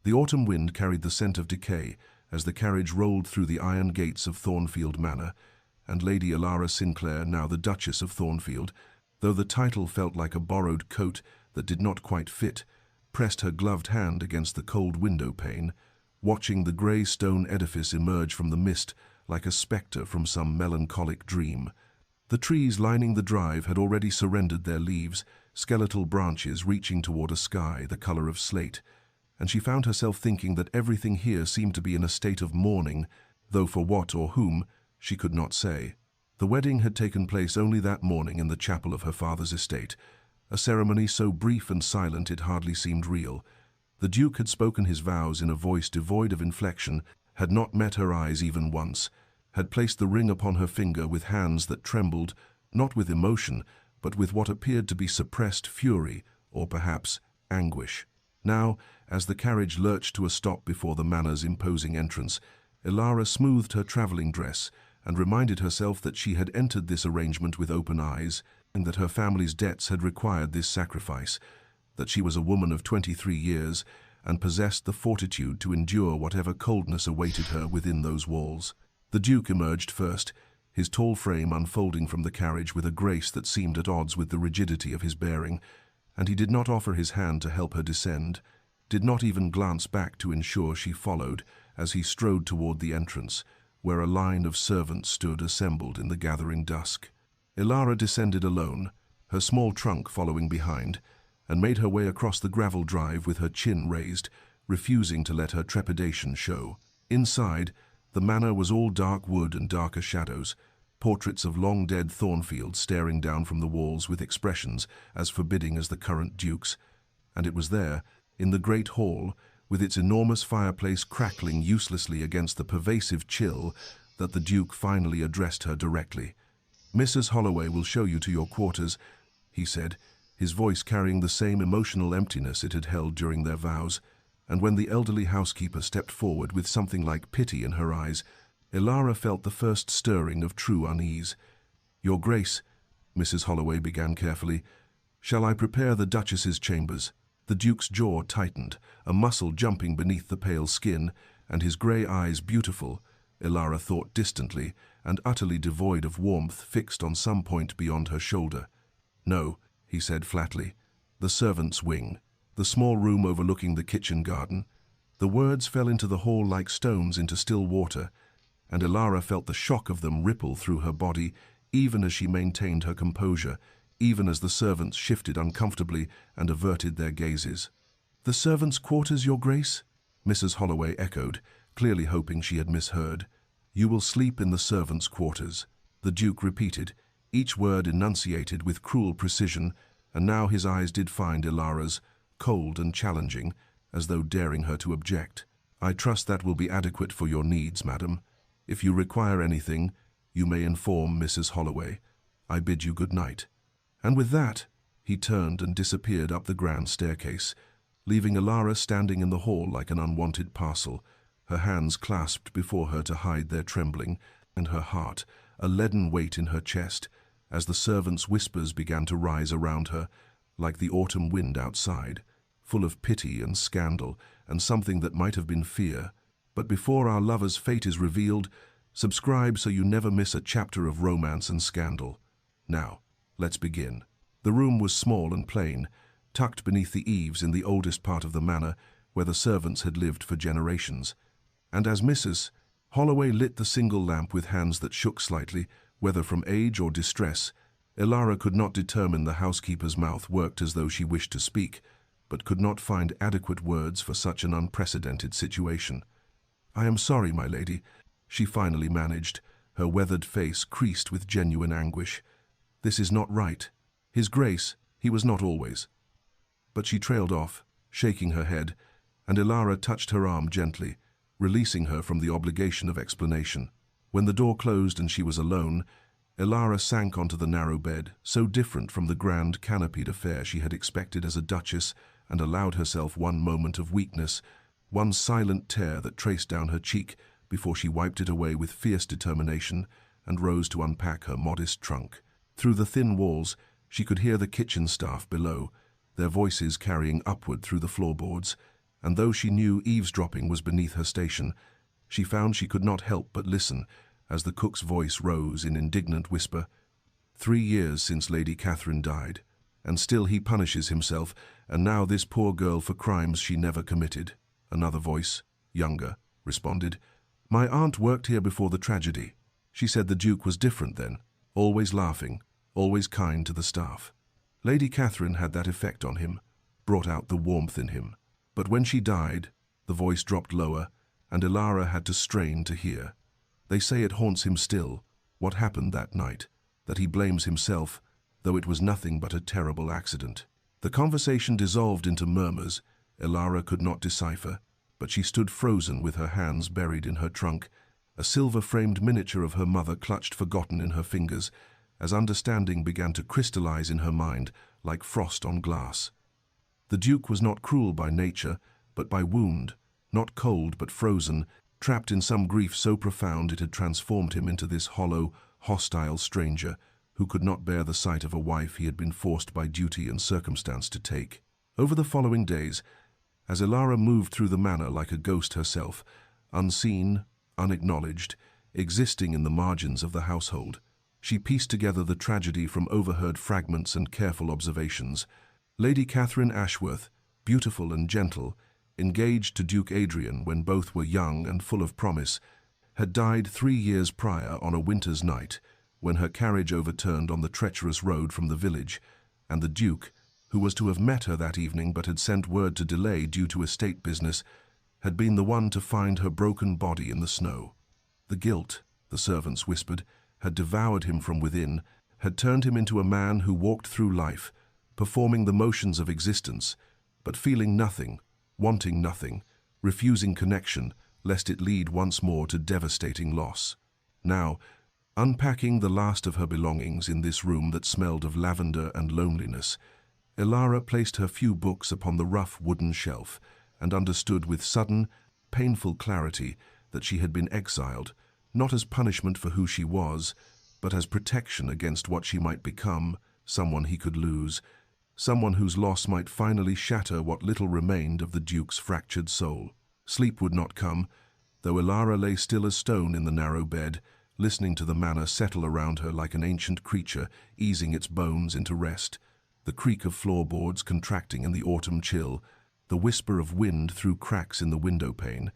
The autumn wind carried the scent of decay as the carriage rolled through the iron gates of Thornfield Manor, and Lady Elara Sinclair, now the Duchess of Thornfield, though the title felt like a borrowed coat that did not quite fit, pressed her gloved hand against the cold window pane, watching the grey stone edifice emerge from the mist like a spectre from some melancholic dream. The trees lining the drive had already surrendered their leaves, skeletal branches reaching toward a sky the colour of slate, and she found herself thinking that everything here seemed to be in a state of mourning, though for what or whom she could not say. The wedding had taken place only that morning in the chapel of her father's estate, a ceremony so brief and silent it hardly seemed real. The Duke had spoken his vows in a voice devoid of inflection, had not met her eyes even once, had placed the ring upon her finger with hands that trembled, not with emotion, but with what appeared to be suppressed fury, or perhaps anguish. Now, as the carriage lurched to a stop before the manor's imposing entrance, Elara smoothed her travelling dress and reminded herself that she had entered this arrangement with open eyes, and that her family's debts had required this sacrifice, that she was a woman of 23 years and possessed the fortitude to endure whatever coldness awaited her within those walls. The Duke emerged first, his tall frame unfolding from the carriage with a grace that seemed at odds with the rigidity of his bearing, and he did not offer his hand to help her descend, did not even glance back to ensure she followed as he strode toward the entrance, where a line of servants stood assembled in the gathering dusk. Elara descended alone, her small trunk following behind, and made her way across the gravel drive with her chin raised, refusing to let her trepidation show. Inside, the manor was all dark wood and darker shadows, portraits of long-dead Thornfield staring down from the walls with expressions as forbidding as the current Duke's, and it was there, in the great hall, with its enormous fireplace crackling uselessly against the pervasive chill, that the Duke finally addressed her directly. "Mrs. Holloway will show you to your quarters," he said, his voice carrying the same emotional emptiness it had held during their vows, and when the elderly housekeeper stepped forward with something like pity in her eyes, Elara felt the first stirring of true unease. "Your Grace," Mrs. Holloway began carefully, "shall I prepare the Duchess's chambers?" The Duke's jaw tightened, a muscle jumping beneath the pale skin, and his grey eyes beautiful, Elara thought distantly, and utterly devoid of warmth, fixed on some point beyond her shoulder. "No," he said flatly. "The servants' wing, the small room overlooking the kitchen garden." The words fell into the hall like stones into still water, and Elara felt the shock of them ripple through her body, even as she maintained her composure, even as the servants shifted uncomfortably and averted their gazes. "The servants' quarters, Your Grace?" Mrs. Holloway echoed, clearly hoping she had misheard. "You will sleep in the servants' quarters," the Duke repeated, each word enunciated with cruel precision, and now his eyes did find Elara's, cold and challenging, as though daring her to object. "I trust that will be adequate for your needs, madam. If you require anything, you may inform Mrs. Holloway. I bid you good night." And with that, he turned and disappeared up the grand staircase, leaving Elara standing in the hall like an unwanted parcel, her hands clasped before her to hide their trembling, and her heart, a leaden weight in her chest, as the servants' whispers began to rise around her, like the autumn wind outside, full of pity and scandal, and something that might have been fear. But before our lover's fate is revealed, subscribe so you never miss a chapter of romance and scandal. Now, let's begin. The room was small and plain, tucked beneath the eaves in the oldest part of the manor, where the servants had lived for generations. And as Mrs. Holloway lit the single lamp with hands that shook slightly, whether from age or distress, Elara could not determine. The housekeeper's mouth worked as though she wished to speak, but could not find adequate words for such an unprecedented situation. "I am sorry, my lady," she finally managed, her weathered face creased with genuine anguish. "This is not right. His Grace, he was not always." But she trailed off, shaking her head, and Elara touched her arm gently, releasing her from the obligation of explanation. When the door closed and she was alone, Elara sank onto the narrow bed, so different from the grand canopied affair she had expected as a duchess, and allowed herself one moment of weakness, one silent tear that traced down her cheek before she wiped it away with fierce determination and rose to unpack her modest trunk. Through the thin walls, she could hear the kitchen staff below, their voices carrying upward through the floorboards, and though she knew eavesdropping was beneath her station, she found she could not help but listen as the cook's voice rose in indignant whisper. 3 years since Lady Catherine died, and still he punishes himself, and now this poor girl for crimes she never committed. Another voice, younger, responded, My aunt worked here before the tragedy. She said the Duke was different then, always laughing, always kind to the staff. Lady Catherine had that effect on him, brought out the warmth in him. But when she died, the voice dropped lower, and Ilara had to strain to hear. They say it haunts him still, what happened that night, that he blames himself, though it was nothing but a terrible accident. The conversation dissolved into murmurs Ilara could not decipher, but she stood frozen with her hands buried in her trunk, a silver-framed miniature of her mother clutched forgotten in her fingers, as understanding began to crystallize in her mind like frost on glass. The Duke was not cruel by nature, but by wound, not cold but frozen, trapped in some grief so profound it had transformed him into this hollow, hostile stranger who could not bear the sight of a wife he had been forced by duty and circumstance to take. Over the following days, as Ilara moved through the manor like a ghost herself, unseen, unacknowledged, existing in the margins of the household, she pieced together the tragedy from overheard fragments and careful observations. Lady Catherine Ashworth, beautiful and gentle, engaged to Duke Adrian when both were young and full of promise, had died 3 years prior on a winter's night, when her carriage overturned on the treacherous road from the village, and the Duke, who was to have met her that evening but had sent word to delay due to estate business, had been the one to find her broken body in the snow. The guilt, the servants whispered, had devoured him from within, had turned him into a man who walked through life, performing the motions of existence, but feeling nothing, wanting nothing, refusing connection, lest it lead once more to devastating loss. Now, unpacking the last of her belongings in this room that smelled of lavender and loneliness, Ilara placed her few books upon the rough wooden shelf and understood with sudden, painful clarity that she had been exiled, not as punishment for who she was, but as protection against what she might become, someone he could lose, someone whose loss might finally shatter what little remained of the Duke's fractured soul. Sleep would not come, though Ilara lay still as stone in the narrow bed, listening to the manor settle around her like an ancient creature, easing its bones into rest, the creak of floorboards contracting in the autumn chill, the whisper of wind through cracks in the window pane,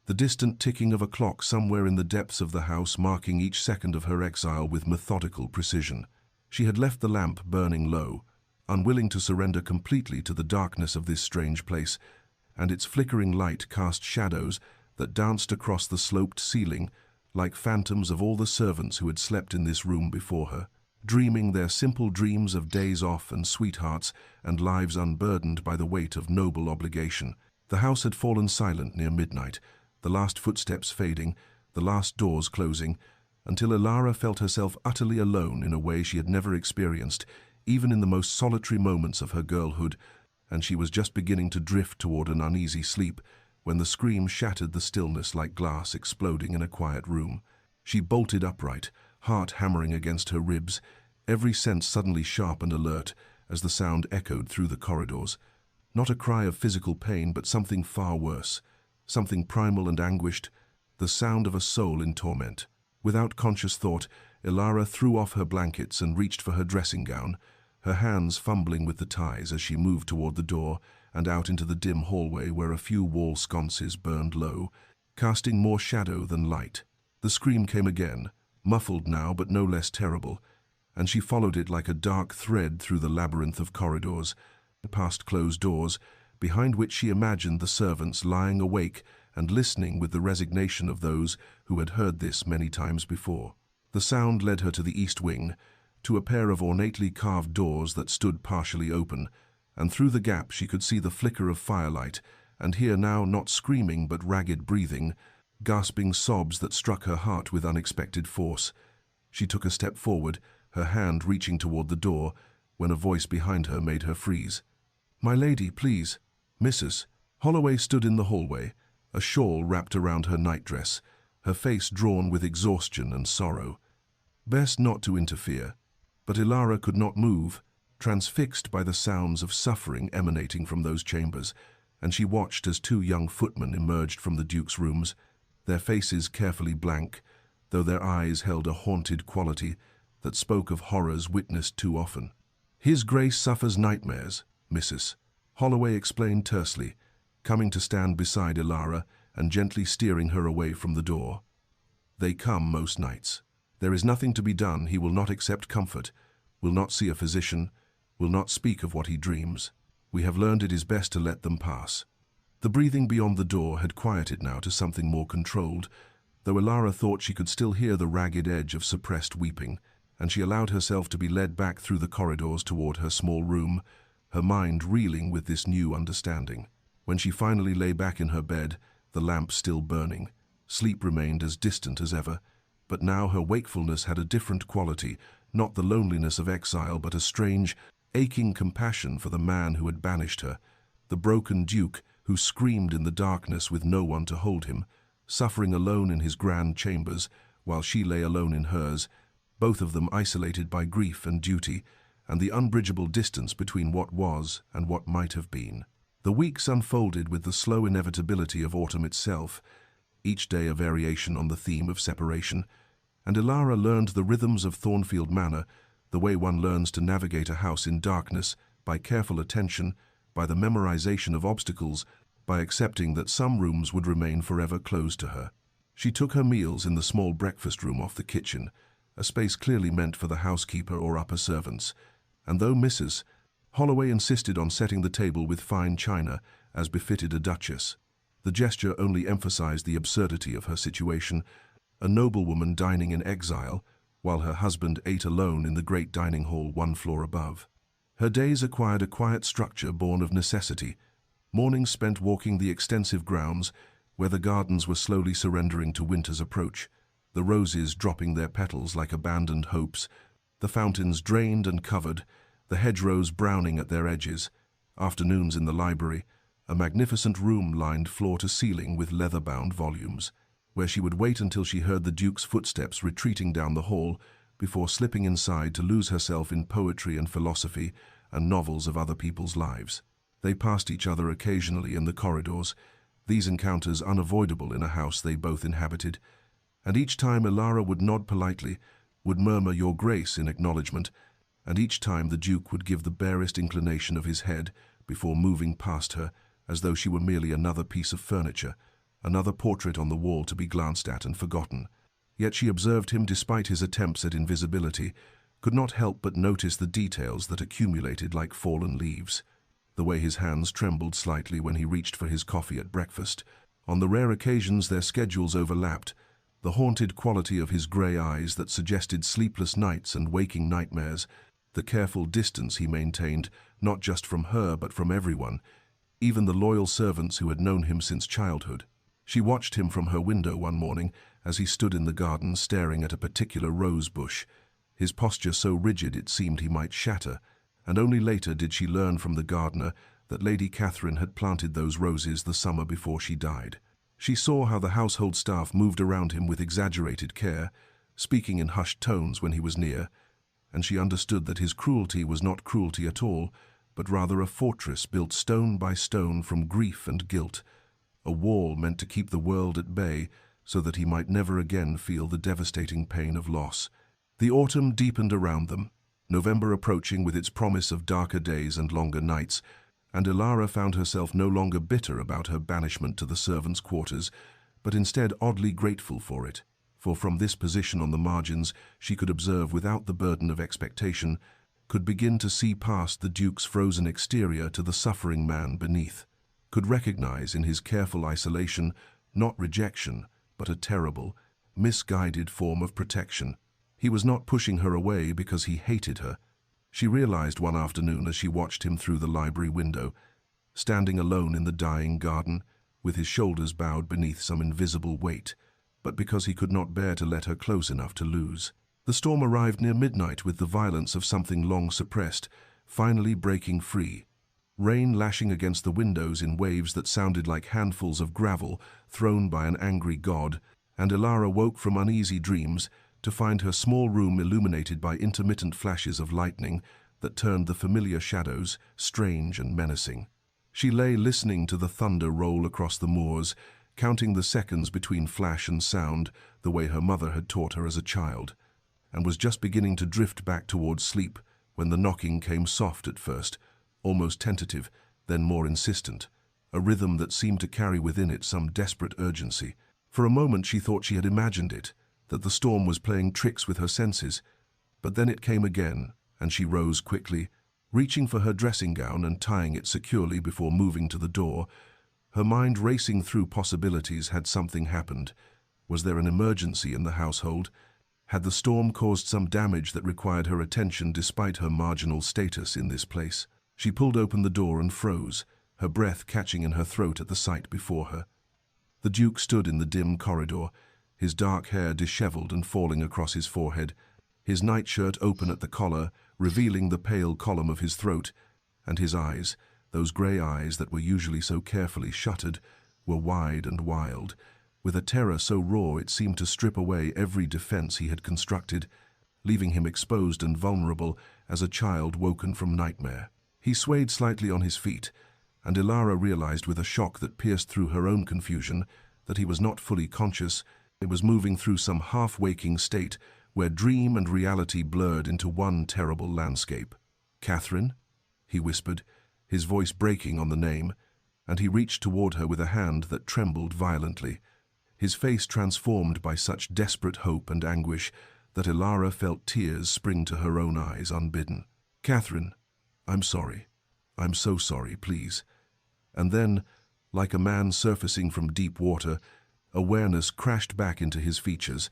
the distant ticking of a clock somewhere in the depths of the house marking each second of her exile with methodical precision. She had left the lamp burning low, unwilling to surrender completely to the darkness of this strange place, and its flickering light cast shadows that danced across the sloped ceiling like phantoms of all the servants who had slept in this room before her, dreaming their simple dreams of days off and sweethearts and lives unburdened by the weight of noble obligation. The house had fallen silent near midnight, the last footsteps fading, the last doors closing, until Ilara felt herself utterly alone in a way she had never experienced, even in the most solitary moments of her girlhood, and she was just beginning to drift toward an uneasy sleep when the scream shattered the stillness like glass exploding in a quiet room. She bolted upright, heart hammering against her ribs, every sense suddenly sharp and alert as the sound echoed through the corridors. Not a cry of physical pain, but something far worse, something primal and anguished, the sound of a soul in torment. Without conscious thought, Ilara threw off her blankets and reached for her dressing gown, her hands fumbling with the ties as she moved toward the door and out into the dim hallway where a few wall sconces burned low, casting more shadow than light. The scream came again, muffled now but no less terrible, and she followed it like a dark thread through the labyrinth of corridors, past closed doors, behind which she imagined the servants lying awake and listening with the resignation of those who had heard this many times before. The sound led her to the east wing, to a pair of ornately carved doors that stood partially open, and through the gap she could see the flicker of firelight, and hear now not screaming but ragged breathing, gasping sobs that struck her heart with unexpected force. She took a step forward, her hand reaching toward the door, when a voice behind her made her freeze. "My lady, please." Mrs. Holloway stood in the hallway, a shawl wrapped around her nightdress, her face drawn with exhaustion and sorrow. Best not to interfere, but Ilara could not move, transfixed by the sounds of suffering emanating from those chambers, and she watched as two young footmen emerged from the Duke's rooms, their faces carefully blank, though their eyes held a haunted quality that spoke of horrors witnessed too often. "His Grace suffers nightmares, Mrs. Holloway explained tersely, coming to stand beside Ilara and gently steering her away from the door. "They come most nights. There is nothing to be done. He will not accept comfort, will not see a physician, will not speak of what he dreams. We have learned it is best to let them pass." The breathing beyond the door had quieted now to something more controlled, though Ilara thought she could still hear the ragged edge of suppressed weeping, and she allowed herself to be led back through the corridors toward her small room, her mind reeling with this new understanding. When she finally lay back in her bed, the lamp still burning, sleep remained as distant as ever, but now her wakefulness had a different quality, not the loneliness of exile, but a strange, aching compassion for the man who had banished her, the broken Duke who screamed in the darkness with no one to hold him, suffering alone in his grand chambers, while she lay alone in hers, both of them isolated by grief and duty, and the unbridgeable distance between what was and what might have been. The weeks unfolded with the slow inevitability of autumn itself, each day a variation on the theme of separation, and Ilara learned the rhythms of Thornfield Manor, the way one learns to navigate a house in darkness, by careful attention, by the memorization of obstacles, by accepting that some rooms would remain forever closed to her. She took her meals in the small breakfast room off the kitchen, a space clearly meant for the housekeeper or upper servants, and though Mrs. Holloway insisted on setting the table with fine china, as befitted a duchess, the gesture only emphasized the absurdity of her situation, a noblewoman dining in exile, while her husband ate alone in the great dining hall 1 floor above. Her days acquired a quiet structure born of necessity, mornings spent walking the extensive grounds where the gardens were slowly surrendering to winter's approach, the roses dropping their petals like abandoned hopes, the fountains drained and covered, the hedgerows browning at their edges, afternoons in the library, a magnificent room lined floor to ceiling with leather-bound volumes, where she would wait until she heard the Duke's footsteps retreating down the hall before slipping inside to lose herself in poetry and philosophy and novels of other people's lives. They passed each other occasionally in the corridors, these encounters unavoidable in a house they both inhabited, and each time Ilara would nod politely, would murmur "Your Grace" in acknowledgement, and each time the Duke would give the barest inclination of his head before moving past her, as though she were merely another piece of furniture, another portrait on the wall to be glanced at and forgotten. Yet she observed him despite his attempts at invisibility, could not help but notice the details that accumulated like fallen leaves. The way his hands trembled slightly when he reached for his coffee at breakfast. On the rare occasions their schedules overlapped, the haunted quality of his grey eyes that suggested sleepless nights and waking nightmares, the careful distance he maintained, not just from her but from everyone, even the loyal servants who had known him since childhood. She watched him from her window one morning as he stood in the garden staring at a particular rose bush, his posture so rigid it seemed he might shatter, and only later did she learn from the gardener that Lady Catherine had planted those roses the summer before she died. She saw how the household staff moved around him with exaggerated care, speaking in hushed tones when he was near, and she understood that his cruelty was not cruelty at all, but rather a fortress built stone by stone from grief and guilt, a wall meant to keep the world at bay so that he might never again feel the devastating pain of loss. The autumn deepened around them, November approaching with its promise of darker days and longer nights, and Ilara found herself no longer bitter about her banishment to the servants' quarters, but instead oddly grateful for it, for from this position on the margins she could observe without the burden of expectation, could begin to see past the Duke's frozen exterior to the suffering man beneath, could recognize in his careful isolation not rejection, but a terrible, misguided form of protection. He was not pushing her away because he hated her. She realized one afternoon as she watched him through the library window, standing alone in the dying garden, with his shoulders bowed beneath some invisible weight, but because he could not bear to let her close enough to lose. The storm arrived near midnight with the violence of something long suppressed, finally breaking free. Rain lashing against the windows in waves that sounded like handfuls of gravel thrown by an angry god, and Ilara woke from uneasy dreams to find her small room illuminated by intermittent flashes of lightning that turned the familiar shadows strange and menacing. She lay listening to the thunder roll across the moors, counting the seconds between flash and sound the way her mother had taught her as a child, and was just beginning to drift back towards sleep when the knocking came soft at first, almost tentative, then more insistent, a rhythm that seemed to carry within it some desperate urgency. For a moment she thought she had imagined it, that the storm was playing tricks with her senses, but then it came again, and she rose quickly, reaching for her dressing gown and tying it securely before moving to the door. Her mind racing through possibilities. Had something happened? Was there an emergency in the household? Had the storm caused some damage that required her attention despite her marginal status in this place? She pulled open the door and froze, her breath catching in her throat at the sight before her. The Duke stood in the dim corridor, his dark hair disheveled and falling across his forehead, his nightshirt open at the collar, revealing the pale column of his throat, and his eyes, those grey eyes that were usually so carefully shuttered, were wide and wild, with a terror so raw it seemed to strip away every defense he had constructed, leaving him exposed and vulnerable as a child woken from nightmare. He swayed slightly on his feet, and Ilara realized with a shock that pierced through her own confusion that he was not fully conscious. It was moving through some half-waking state where dream and reality blurred into one terrible landscape. "Catherine?" he whispered, his voice breaking on the name, and he reached toward her with a hand that trembled violently, his face transformed by such desperate hope and anguish that Ilara felt tears spring to her own eyes unbidden. "Catherine, I'm sorry. I'm so sorry, please." And then, like a man surfacing from deep water, awareness crashed back into his features,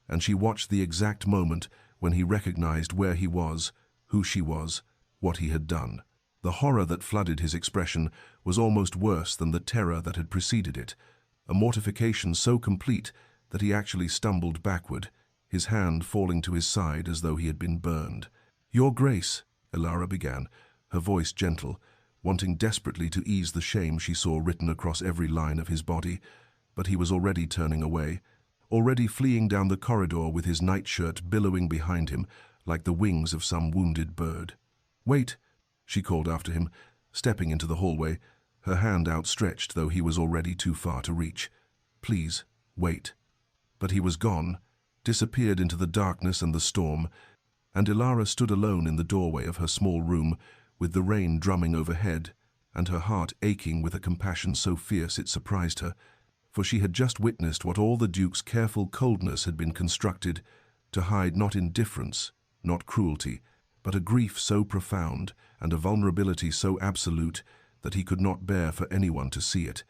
and she watched the exact moment when he recognized where he was, who she was, what he had done. The horror that flooded his expression was almost worse than the terror that had preceded it, a mortification so complete that he actually stumbled backward, his hand falling to his side as though he had been burned. "Your Grace," Ilara began, her voice gentle, wanting desperately to ease the shame she saw written across every line of his body, but he was already turning away, already fleeing down the corridor with his nightshirt billowing behind him like the wings of some wounded bird. "Wait," she called after him, stepping into the hallway, her hand outstretched though he was already too far to reach. "Please, wait." But he was gone, disappeared into the darkness and the storm, and Ilara stood alone in the doorway of her small room, with the rain drumming overhead, and her heart aching with a compassion so fierce it surprised her, for she had just witnessed what all the Duke's careful coldness had been constructed to hide, not indifference, not cruelty, but a grief so profound and a vulnerability so absolute that he could not bear for anyone to see it.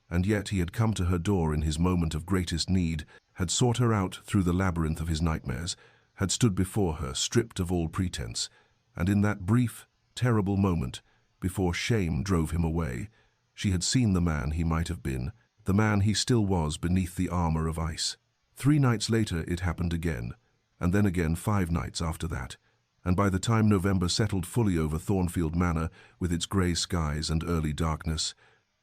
And yet he had come to her door in his moment of greatest need, had sought her out through the labyrinth of his nightmares, had stood before her, stripped of all pretense, and in that brief, terrible moment, before shame drove him away, she had seen the man he might have been, the man he still was beneath the armor of ice. 3 nights later it happened again, and then again 5 nights after that, and by the time November settled fully over Thornfield Manor with its grey skies and early darkness,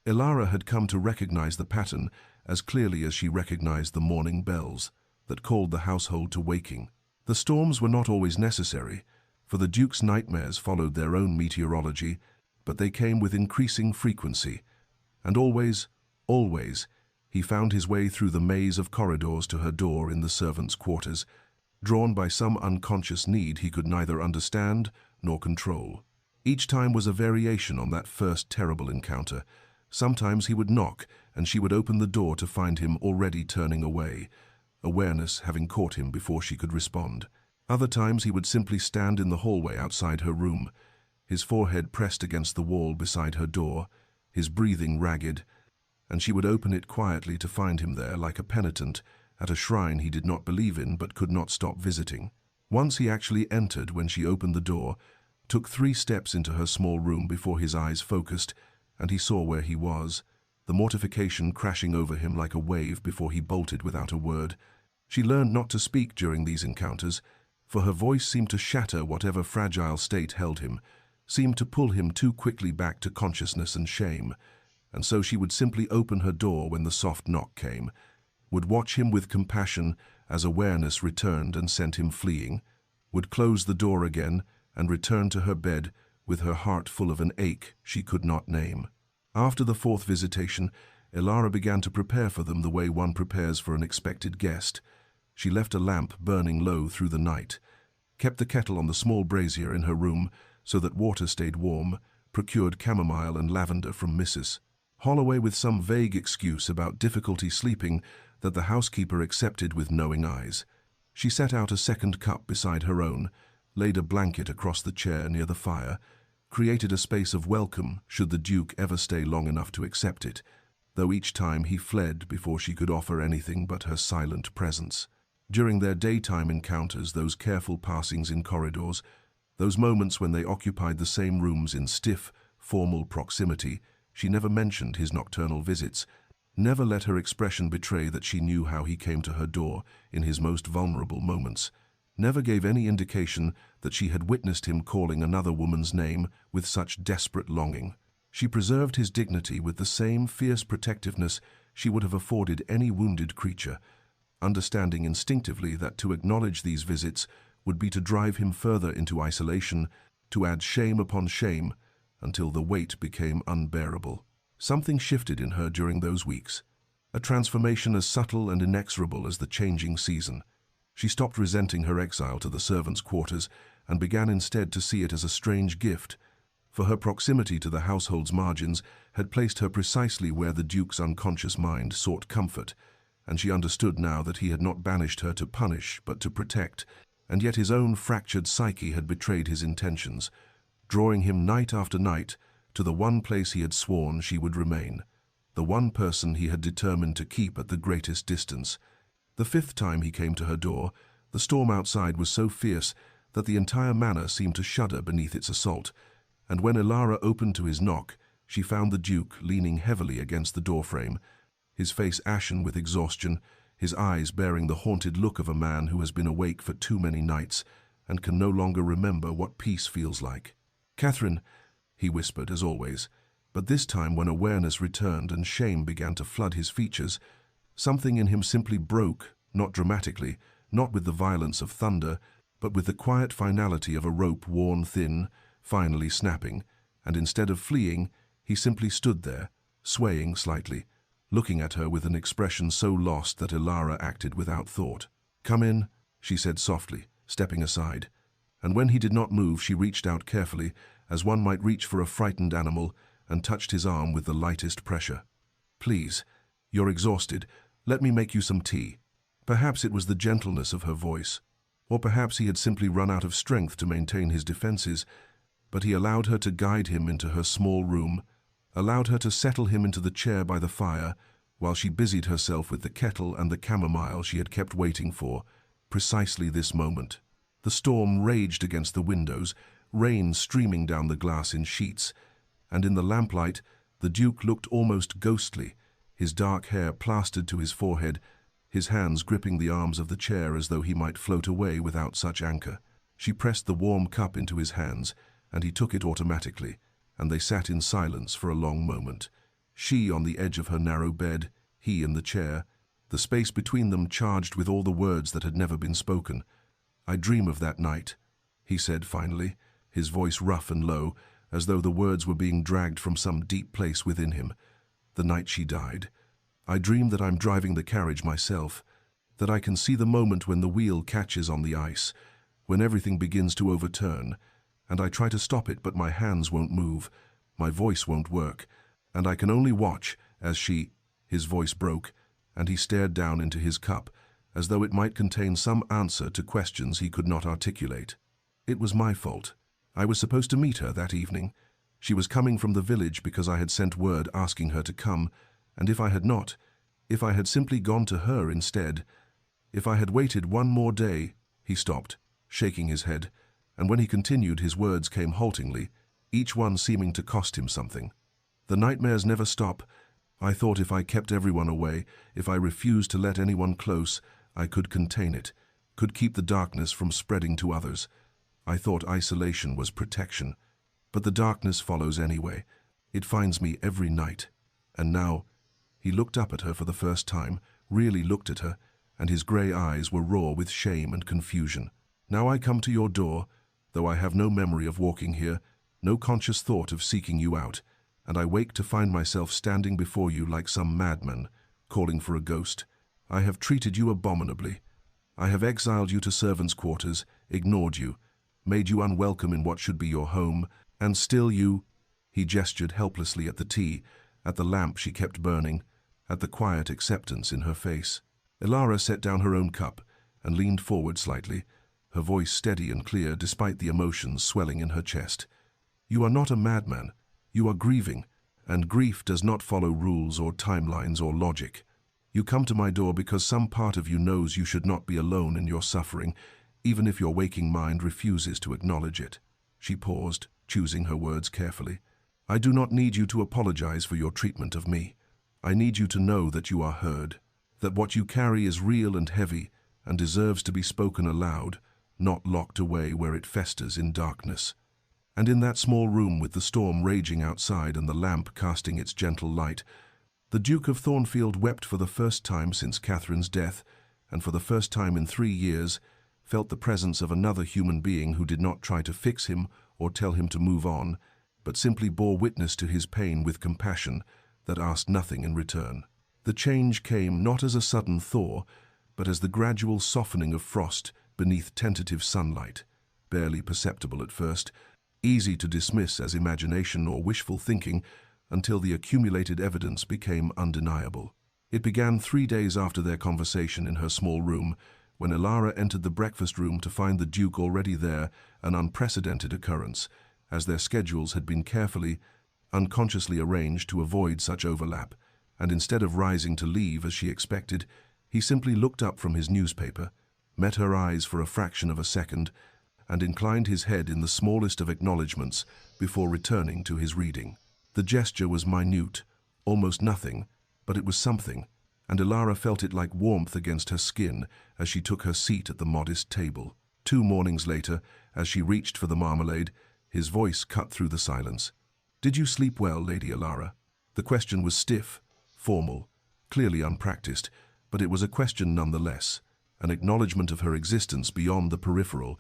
Ilara had come to recognize the pattern as clearly as she recognized the morning bells that called the household to waking. The storms were not always necessary, for the Duke's nightmares followed their own meteorology, but they came with increasing frequency, and always, he found his way through the maze of corridors to her door in the servants' quarters, drawn by some unconscious need he could neither understand nor control. Each time was a variation on that first terrible encounter. Sometimes he would knock, and she would open the door to find him already turning away, awareness having caught him before she could respond. Other times he would simply stand in the hallway outside her room, his forehead pressed against the wall beside her door, his breathing ragged, and she would open it quietly to find him there like a penitent at a shrine he did not believe in but could not stop visiting. Once he actually entered when she opened the door, took 3 steps into her small room before his eyes focused, and he saw where he was, the mortification crashing over him like a wave before he bolted without a word. She learned not to speak during these encounters, for her voice seemed to shatter whatever fragile state held him, seemed to pull him too quickly back to consciousness and shame, and so she would simply open her door when the soft knock came, would watch him with compassion as awareness returned and sent him fleeing, would close the door again and return to her bed with her heart full of an ache she could not name. After the fourth visitation, Elara began to prepare for them the way one prepares for an expected guest. She left a lamp burning low through the night, kept the kettle on the small brazier in her room so that water stayed warm, procured chamomile and lavender from Mrs. Holloway with some vague excuse about difficulty sleeping that the housekeeper accepted with knowing eyes. She set out a second cup beside her own, laid a blanket across the chair near the fire, created a space of welcome should the Duke ever stay long enough to accept it, though each time he fled before she could offer anything but her silent presence. During their daytime encounters, those careful passings in corridors, those moments when they occupied the same rooms in stiff, formal proximity, she never mentioned his nocturnal visits, never let her expression betray that she knew how he came to her door in his most vulnerable moments, never gave any indication that she had witnessed him calling another woman's name with such desperate longing. She preserved his dignity with the same fierce protectiveness she would have afforded any wounded creature, understanding instinctively that to acknowledge these visits would be to drive him further into isolation, to add shame upon shame, until the weight became unbearable. Something shifted in her during those weeks, a transformation as subtle and inexorable as the changing season. She stopped resenting her exile to the servants' quarters and began instead to see it as a strange gift, for her proximity to the household's margins had placed her precisely where the Duke's unconscious mind sought comfort, and she understood now that he had not banished her to punish but to protect, and yet his own fractured psyche had betrayed his intentions, drawing him night after night to the one place he had sworn she would remain, the one person he had determined to keep at the greatest distance. The fifth time he came to her door, the storm outside was so fierce that the entire manor seemed to shudder beneath its assault, and when Elara opened to his knock, she found the Duke leaning heavily against the doorframe, his face ashen with exhaustion, his eyes bearing the haunted look of a man who has been awake for too many nights and can no longer remember what peace feels like. "Catherine," he whispered as always, but this time when awareness returned and shame began to flood his features, something in him simply broke, not dramatically, not with the violence of thunder, but with the quiet finality of a rope worn thin, finally snapping, and instead of fleeing, he simply stood there, swaying slightly, looking at her with an expression so lost that Elara acted without thought. "Come in," she said softly, stepping aside, and when he did not move, she reached out carefully, as one might reach for a frightened animal, and touched his arm with the lightest pressure. "Please, you're exhausted. Let me make you some tea." Perhaps it was the gentleness of her voice, or perhaps he had simply run out of strength to maintain his defenses, but he allowed her to guide him into her small room, allowed her to settle him into the chair by the fire, while she busied herself with the kettle and the chamomile she had kept waiting for, precisely this moment. The storm raged against the windows, rain streaming down the glass in sheets, and in the lamplight the Duke looked almost ghostly, his dark hair plastered to his forehead, his hands gripping the arms of the chair as though he might float away without such anchor. She pressed the warm cup into his hands, and he took it automatically, and they sat in silence for a long moment. She on the edge of her narrow bed, he in the chair, the space between them charged with all the words that had never been spoken. "I dream of that night," he said finally, his voice rough and low, as though the words were being dragged from some deep place within him. "The night she died. I dream that I'm driving the carriage myself, that I can see the moment when the wheel catches on the ice, when everything begins to overturn, and I try to stop it but my hands won't move, my voice won't work, and I can only watch as she—" His voice broke, and he stared down into his cup, as though it might contain some answer to questions he could not articulate. "It was my fault. I was supposed to meet her that evening. She was coming from the village because I had sent word asking her to come, and if I had not, if I had simply gone to her instead, if I had waited one more day—" He stopped, shaking his head, and when he continued his words came haltingly, each one seeming to cost him something. "The nightmares never stop. I thought if I kept everyone away, if I refused to let anyone close, I could contain it, could keep the darkness from spreading to others. I thought isolation was protection. But the darkness follows anyway. It finds me every night. And now—" He looked up at her for the first time, really looked at her, and his grey eyes were raw with shame and confusion. "Now I come to your door, though I have no memory of walking here, no conscious thought of seeking you out, and I wake to find myself standing before you like some madman, calling for a ghost. I have treated you abominably. I have exiled you to servants' quarters, ignored you, made you unwelcome in what should be your home, and still you—" He gestured helplessly at the tea, at the lamp she kept burning, at the quiet acceptance in her face. Elara set down her own cup and leaned forward slightly, her voice steady and clear despite the emotions swelling in her chest. "You are not a madman. You are grieving, and grief does not follow rules or timelines or logic. You come to my door because some part of you knows you should not be alone in your suffering, even if your waking mind refuses to acknowledge it." She paused, choosing her words carefully. "I do not need you to apologize for your treatment of me. I need you to know that you are heard, that what you carry is real and heavy and deserves to be spoken aloud, not locked away where it festers in darkness." And in that small room with the storm raging outside and the lamp casting its gentle light, the Duke of Thornfield wept for the first time since Catherine's death, and for the first time in 3 years, felt the presence of another human being who did not try to fix him or tell him to move on, but simply bore witness to his pain with compassion that asked nothing in return. The change came not as a sudden thaw, but as the gradual softening of frost beneath tentative sunlight, barely perceptible at first, easy to dismiss as imagination or wishful thinking until the accumulated evidence became undeniable. It began 3 days after their conversation in her small room, when Elara entered the breakfast room to find the Duke already there, an unprecedented occurrence, as their schedules had been carefully, unconsciously arranged to avoid such overlap, and instead of rising to leave as she expected, he simply looked up from his newspaper, met her eyes for a fraction of a second, and inclined his head in the smallest of acknowledgments before returning to his reading. The gesture was minute, almost nothing, but it was something, and Elara felt it like warmth against her skin as she took her seat at the modest table. 2 mornings later, as she reached for the marmalade, his voice cut through the silence. "Did you sleep well, Lady Elara?" The question was stiff, formal, clearly unpracticed, but it was a question nonetheless, an acknowledgement of her existence beyond the peripheral,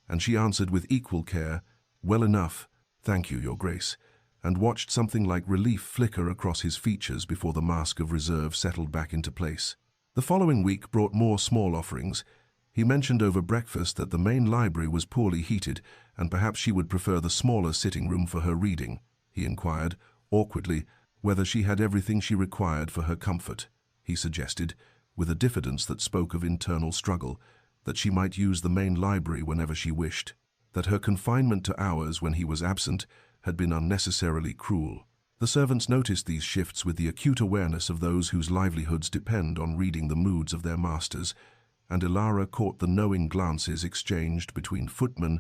and she answered with equal care, "Well enough, thank you, Your Grace," and watched something like relief flicker across his features before the mask of reserve settled back into place. The following week brought more small offerings. He mentioned over breakfast that the main library was poorly heated, and perhaps she would prefer the smaller sitting room for her reading. He inquired, awkwardly, whether she had everything she required for her comfort. He suggested, with a diffidence that spoke of internal struggle, that she might use the main library whenever she wished, that her confinement to hours when he was absent had been unnecessarily cruel. The servants noticed these shifts with the acute awareness of those whose livelihoods depend on reading the moods of their masters, and Elara caught the knowing glances exchanged between footmen,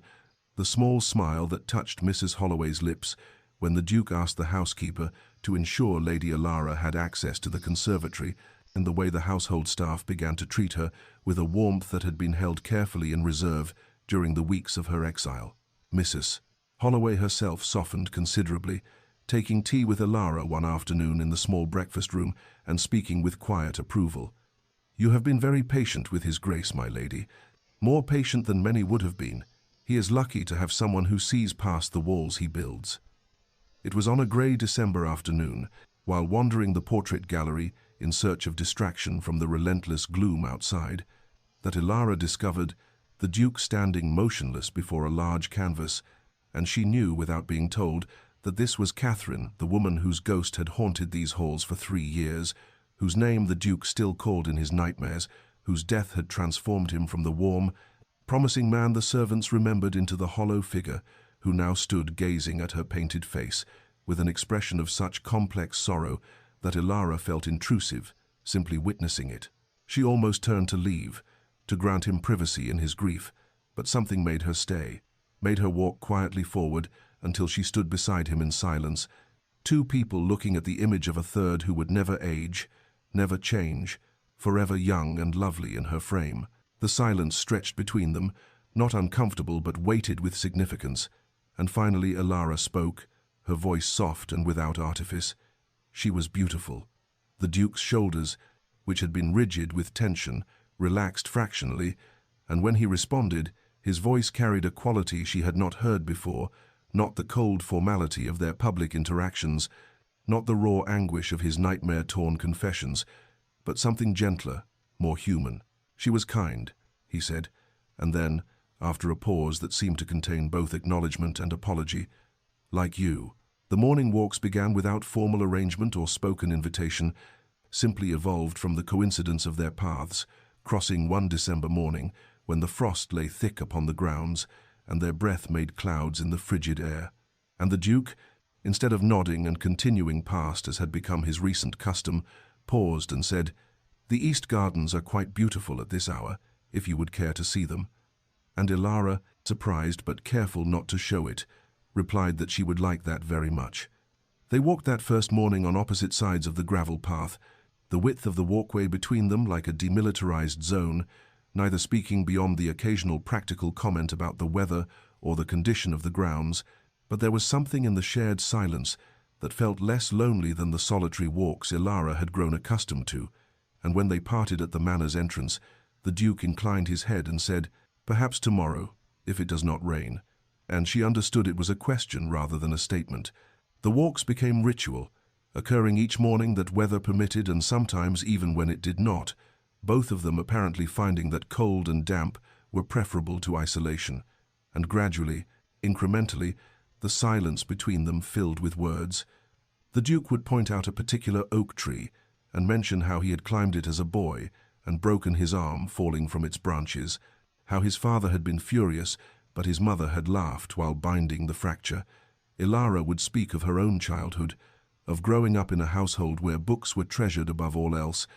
the small smile that touched Mrs. Holloway's lips when the Duke asked the housekeeper to ensure Lady Elara had access to the conservatory, and the way the household staff began to treat her with a warmth that had been held carefully in reserve during the weeks of her exile. Mrs. Holloway herself softened considerably, taking tea with Elara one afternoon in the small breakfast room and speaking with quiet approval. "You have been very patient with His Grace, my lady, more patient than many would have been. He is lucky to have someone who sees past the walls he builds." It was on a grey December afternoon, while wandering the portrait gallery in search of distraction from the relentless gloom outside, that Elara discovered the Duke standing motionless before a large canvas, and she knew, without being told, that this was Catherine, the woman whose ghost had haunted these halls for 3 years, whose name the Duke still called in his nightmares, whose death had transformed him from the warm, promising man the servants remembered into the hollow figure who now stood gazing at her painted face with an expression of such complex sorrow that Elara felt intrusive, simply witnessing it. She almost turned to leave, to grant him privacy in his grief, but something made her stay, made her walk quietly forward until she stood beside him in silence, 2 people looking at the image of a third who would never age, never change, forever young and lovely in her frame. The silence stretched between them, not uncomfortable but weighted with significance, and finally Elara spoke, her voice soft and without artifice. She was beautiful. The Duke's shoulders, which had been rigid with tension, relaxed fractionally, and when he responded, his voice carried a quality she had not heard before, not the cold formality of their public interactions, not the raw anguish of his nightmare-torn confessions, but something gentler, more human. "She was kind," he said, and then, after a pause that seemed to contain both acknowledgement and apology, "like you." The morning walks began without formal arrangement or spoken invitation, simply evolved from the coincidence of their paths, crossing one December morning when the frost lay thick upon the grounds and their breath made clouds in the frigid air. And the Duke, instead of nodding and continuing past as had become his recent custom, paused and said, "The East Gardens are quite beautiful at this hour, if you would care to see them." And Ilara, surprised but careful not to show it, replied that she would like that very much. They walked that first morning on opposite sides of the gravel path, the width of the walkway between them like a demilitarized zone, neither speaking beyond the occasional practical comment about the weather or the condition of the grounds, but there was something in the shared silence that felt less lonely than the solitary walks Ilara had grown accustomed to, and when they parted at the manor's entrance, the Duke inclined his head and said, "Perhaps tomorrow, if it does not rain," and she understood it was a question rather than a statement. The walks became ritual, occurring each morning that weather permitted and sometimes even when it did not, both of them apparently finding that cold and damp were preferable to isolation, and gradually, incrementally, the silence between them filled with words. The Duke would point out a particular oak tree and mention how he had climbed it as a boy and broken his arm falling from its branches, how his father had been furious but his mother had laughed while binding the fracture. Ilara would speak of her own childhood, of growing up in a household where books were treasured above all else,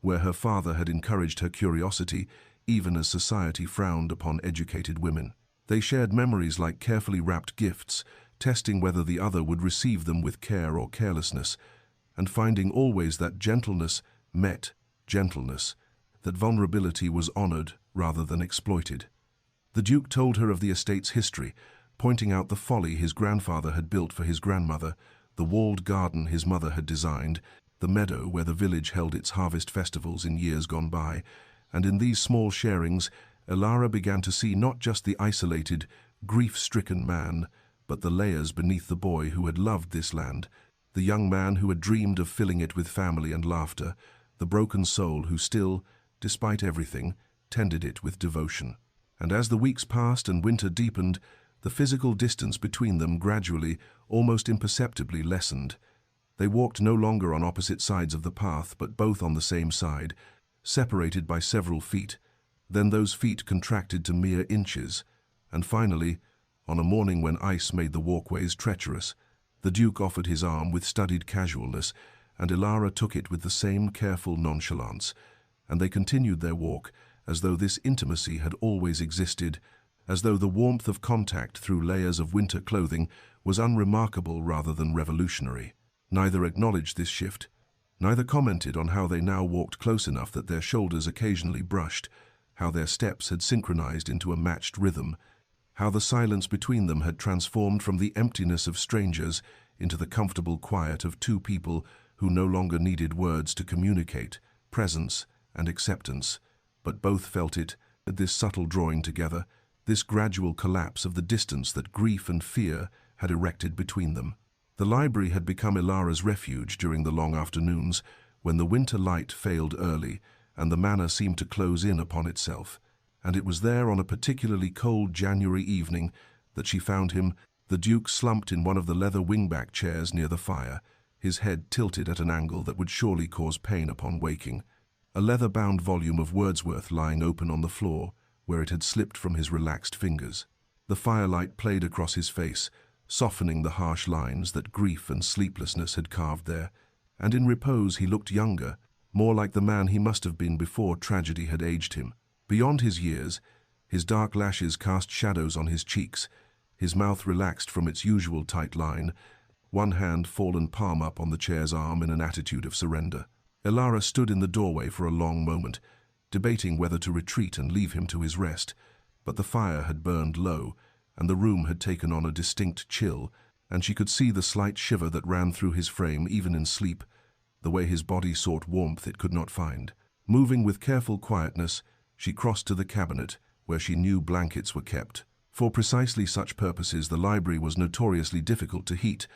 where her father had encouraged her curiosity even as society frowned upon educated women. They shared memories like carefully wrapped gifts, testing whether the other would receive them with care or carelessness, and finding always that gentleness met gentleness, that vulnerability was honored rather than exploited. The Duke told her of the estate's history, pointing out the folly his grandfather had built for his grandmother, the walled garden his mother had designed, the meadow where the village held its harvest festivals in years gone by, and in these small sharings, Ilara began to see not just the isolated, grief-stricken man, but the layers beneath the boy who had loved this land, the young man who had dreamed of filling it with family and laughter, the broken soul who still, despite everything, tended it with devotion. And as the weeks passed and winter deepened, the physical distance between them gradually, almost imperceptibly lessened. They walked no longer on opposite sides of the path, but both on the same side, separated by several feet. Then those feet contracted to mere inches, and finally, on a morning when ice made the walkways treacherous, the Duke offered his arm with studied casualness, and Ilara took it with the same careful nonchalance, and they continued their walk as though this intimacy had always existed, as though the warmth of contact through layers of winter clothing was unremarkable rather than revolutionary. Neither acknowledged this shift, neither commented on how they now walked close enough that their shoulders occasionally brushed, how their steps had synchronized into a matched rhythm, how the silence between them had transformed from the emptiness of strangers into the comfortable quiet of two people who no longer needed words to communicate presence and acceptance, but both felt it, this subtle drawing together, this gradual collapse of the distance that grief and fear had erected between them. The library had become Ilara's refuge during the long afternoons, when the winter light failed early and the manor seemed to close in upon itself, and it was there on a particularly cold January evening that she found him, the Duke slumped in one of the leather wingback chairs near the fire, his head tilted at an angle that would surely cause pain upon waking, a leather-bound volume of Wordsworth lying open on the floor, where it had slipped from his relaxed fingers. The firelight played across his face, softening the harsh lines that grief and sleeplessness had carved there, and in repose he looked younger, more like the man he must have been before tragedy had aged him. Beyond his years, his dark lashes cast shadows on his cheeks, his mouth relaxed from its usual tight line, one hand fallen palm up on the chair's arm in an attitude of surrender. Ilara stood in the doorway for a long moment, debating whether to retreat and leave him to his rest, but the fire had burned low, and the room had taken on a distinct chill, and she could see the slight shiver that ran through his frame even in sleep, the way his body sought warmth it could not find. Moving with careful quietness, she crossed to the cabinet, where she knew blankets were kept. For precisely such purposes the library was notoriously difficult to heat.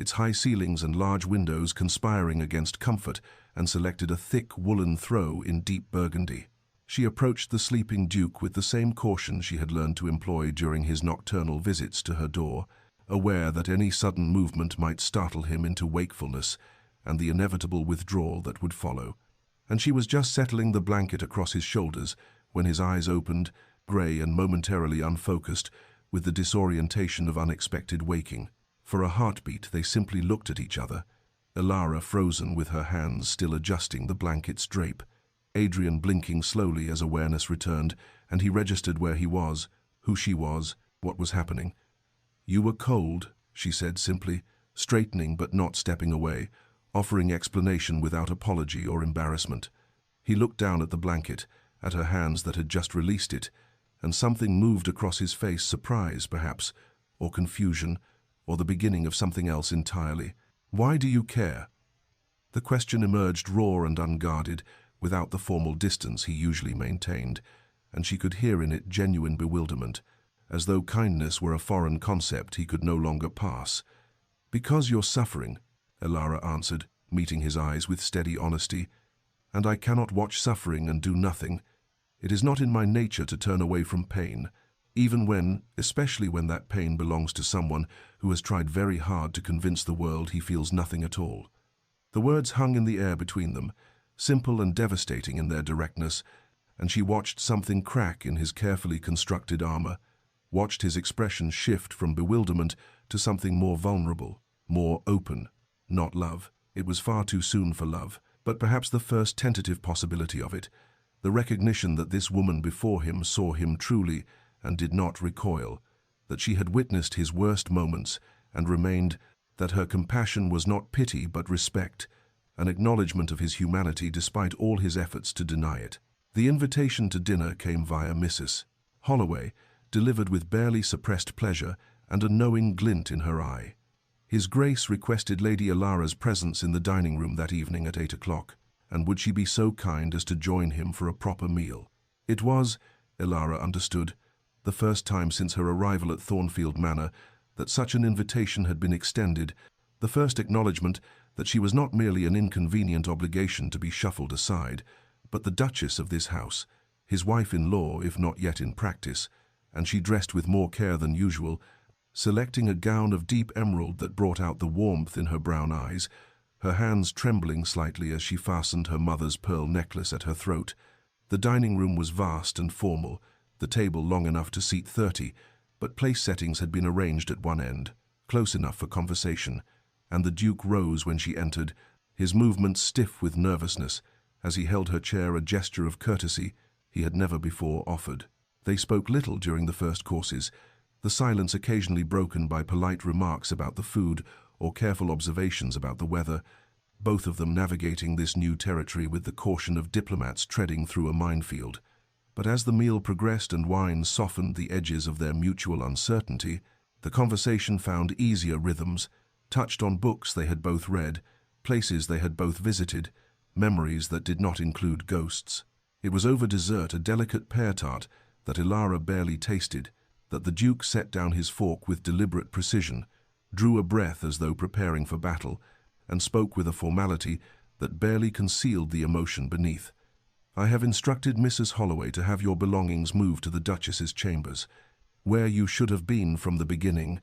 its high ceilings and large windows conspiring against comfort, and selected a thick woolen throw in deep burgundy. She approached the sleeping Duke with the same caution she had learned to employ during his nocturnal visits to her door, aware that any sudden movement might startle him into wakefulness and the inevitable withdrawal that would follow. And she was just settling the blanket across his shoulders when his eyes opened, grey and momentarily unfocused, with the disorientation of unexpected waking. For a heartbeat, they simply looked at each other, Elara frozen with her hands still adjusting the blanket's drape, Adrian blinking slowly as awareness returned, and he registered where he was, who she was, what was happening. "You were cold," she said simply, straightening but not stepping away, offering explanation without apology or embarrassment. He looked down at the blanket, at her hands that had just released it, and something moved across his face, surprise, perhaps, or confusion, or the beginning of something else entirely. "Why do you care?" The question emerged raw and unguarded, without the formal distance he usually maintained, and she could hear in it genuine bewilderment, as though kindness were a foreign concept he could no longer pass. "Because you're suffering," Elara answered, meeting his eyes with steady honesty, "and I cannot watch suffering and do nothing. It is not in my nature to turn away from pain, even when, especially when that pain belongs to someone who has tried very hard to convince the world he feels nothing at all." The words hung in the air between them, simple and devastating in their directness, and she watched something crack in his carefully constructed armor, watched his expression shift from bewilderment to something more vulnerable, more open. Not love. It was far too soon for love, but perhaps the first tentative possibility of it, the recognition that this woman before him saw him truly and did not recoil, that she had witnessed his worst moments and remained, that her compassion was not pity but respect, an acknowledgement of his humanity despite all his efforts to deny it. The invitation to dinner came via Mrs. Holloway, delivered with barely suppressed pleasure and a knowing glint in her eye. His Grace requested Lady Elara's presence in the dining room that evening at 8 o'clock, and would she be so kind as to join him for a proper meal? It was, Elara understood, the first time since her arrival at Thornfield Manor that such an invitation had been extended, the first acknowledgement that she was not merely an inconvenient obligation to be shuffled aside, but the Duchess of this house, his wife-in-law if not yet in practice, and she dressed with more care than usual, selecting a gown of deep emerald that brought out the warmth in her brown eyes, her hands trembling slightly as she fastened her mother's pearl necklace at her throat. The dining room was vast and formal, the table long enough to seat 30, but place settings had been arranged at one end, close enough for conversation, and the Duke rose when she entered, his movements stiff with nervousness, as he held her chair, a gesture of courtesy he had never before offered. They spoke little during the first courses, the silence occasionally broken by polite remarks about the food or careful observations about the weather, both of them navigating this new territory with the caution of diplomats treading through a minefield. But as the meal progressed and wine softened the edges of their mutual uncertainty, the conversation found easier rhythms, touched on books they had both read, places they had both visited, memories that did not include ghosts. It was over dessert, a delicate pear tart that Elara barely tasted, that the Duke set down his fork with deliberate precision, drew a breath as though preparing for battle, and spoke with a formality that barely concealed the emotion beneath. "I have instructed Mrs. Holloway to have your belongings moved to the Duchess's chambers, where you should have been from the beginning."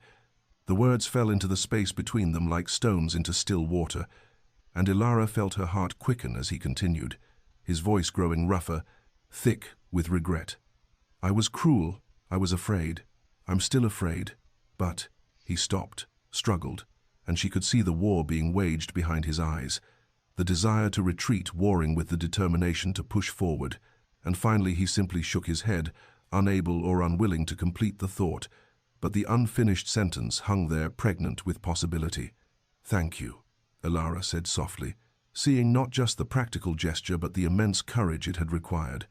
The words fell into the space between them like stones into still water, and Elara felt her heart quicken as he continued, his voice growing rougher, thick with regret. "I was cruel. I was afraid. I'm still afraid. But—" He stopped, struggled, and she could see the war being waged behind his eyes, the desire to retreat warring with the determination to push forward, and finally he simply shook his head, unable or unwilling to complete the thought, but the unfinished sentence hung there pregnant with possibility. "Thank you," Elara said softly, seeing not just the practical gesture but the immense courage it had required,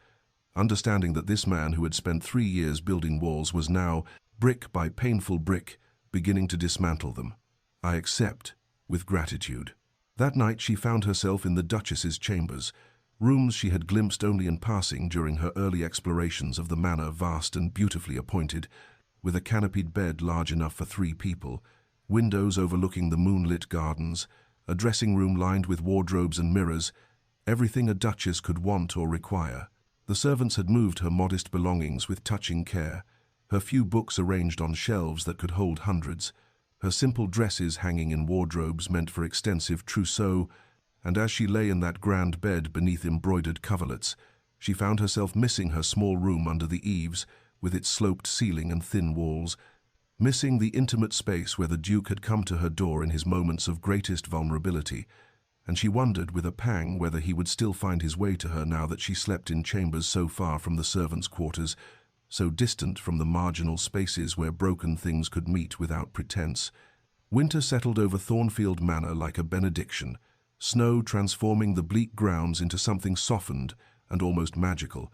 understanding that this man who had spent 3 years building walls was now, brick by painful brick, beginning to dismantle them. "I accept, with gratitude." That night she found herself in the Duchess's chambers, rooms she had glimpsed only in passing during her early explorations of the manor, vast and beautifully appointed, with a canopied bed large enough for 3 people, windows overlooking the moonlit gardens, a dressing room lined with wardrobes and mirrors, everything a duchess could want or require. The servants had moved her modest belongings with touching care, her few books arranged on shelves that could hold hundreds, her simple dresses hanging in wardrobes meant for extensive trousseau, and as she lay in that grand bed beneath embroidered coverlets, she found herself missing her small room under the eaves, with its sloped ceiling and thin walls, missing the intimate space where the Duke had come to her door in his moments of greatest vulnerability, and she wondered with a pang whether he would still find his way to her now that she slept in chambers so far from the servants' quarters, so distant from the marginal spaces where broken things could meet without pretense. Winter settled over Thornfield Manor like a benediction, snow transforming the bleak grounds into something softened and almost magical,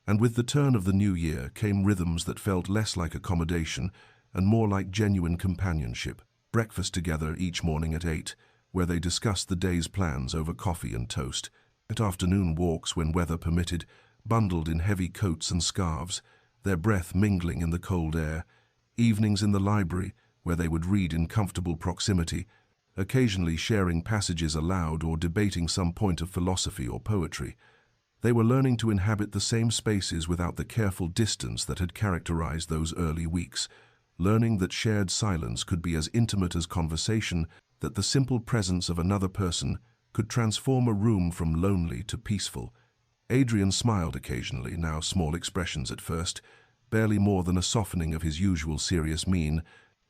and with the turn of the new year came rhythms that felt less like accommodation and more like genuine companionship. Breakfast together each morning at 8, where they discussed the day's plans over coffee and toast. At afternoon walks when weather permitted, bundled in heavy coats and scarves, their breath mingling in the cold air. Evenings in the library, where they would read in comfortable proximity, occasionally sharing passages aloud or debating some point of philosophy or poetry. They were learning to inhabit the same spaces without the careful distance that had characterized those early weeks, learning that shared silence could be as intimate as conversation, that the simple presence of another person could transform a room from lonely to peaceful. Adrian smiled occasionally, now small expressions at first, barely more than a softening of his usual serious mien,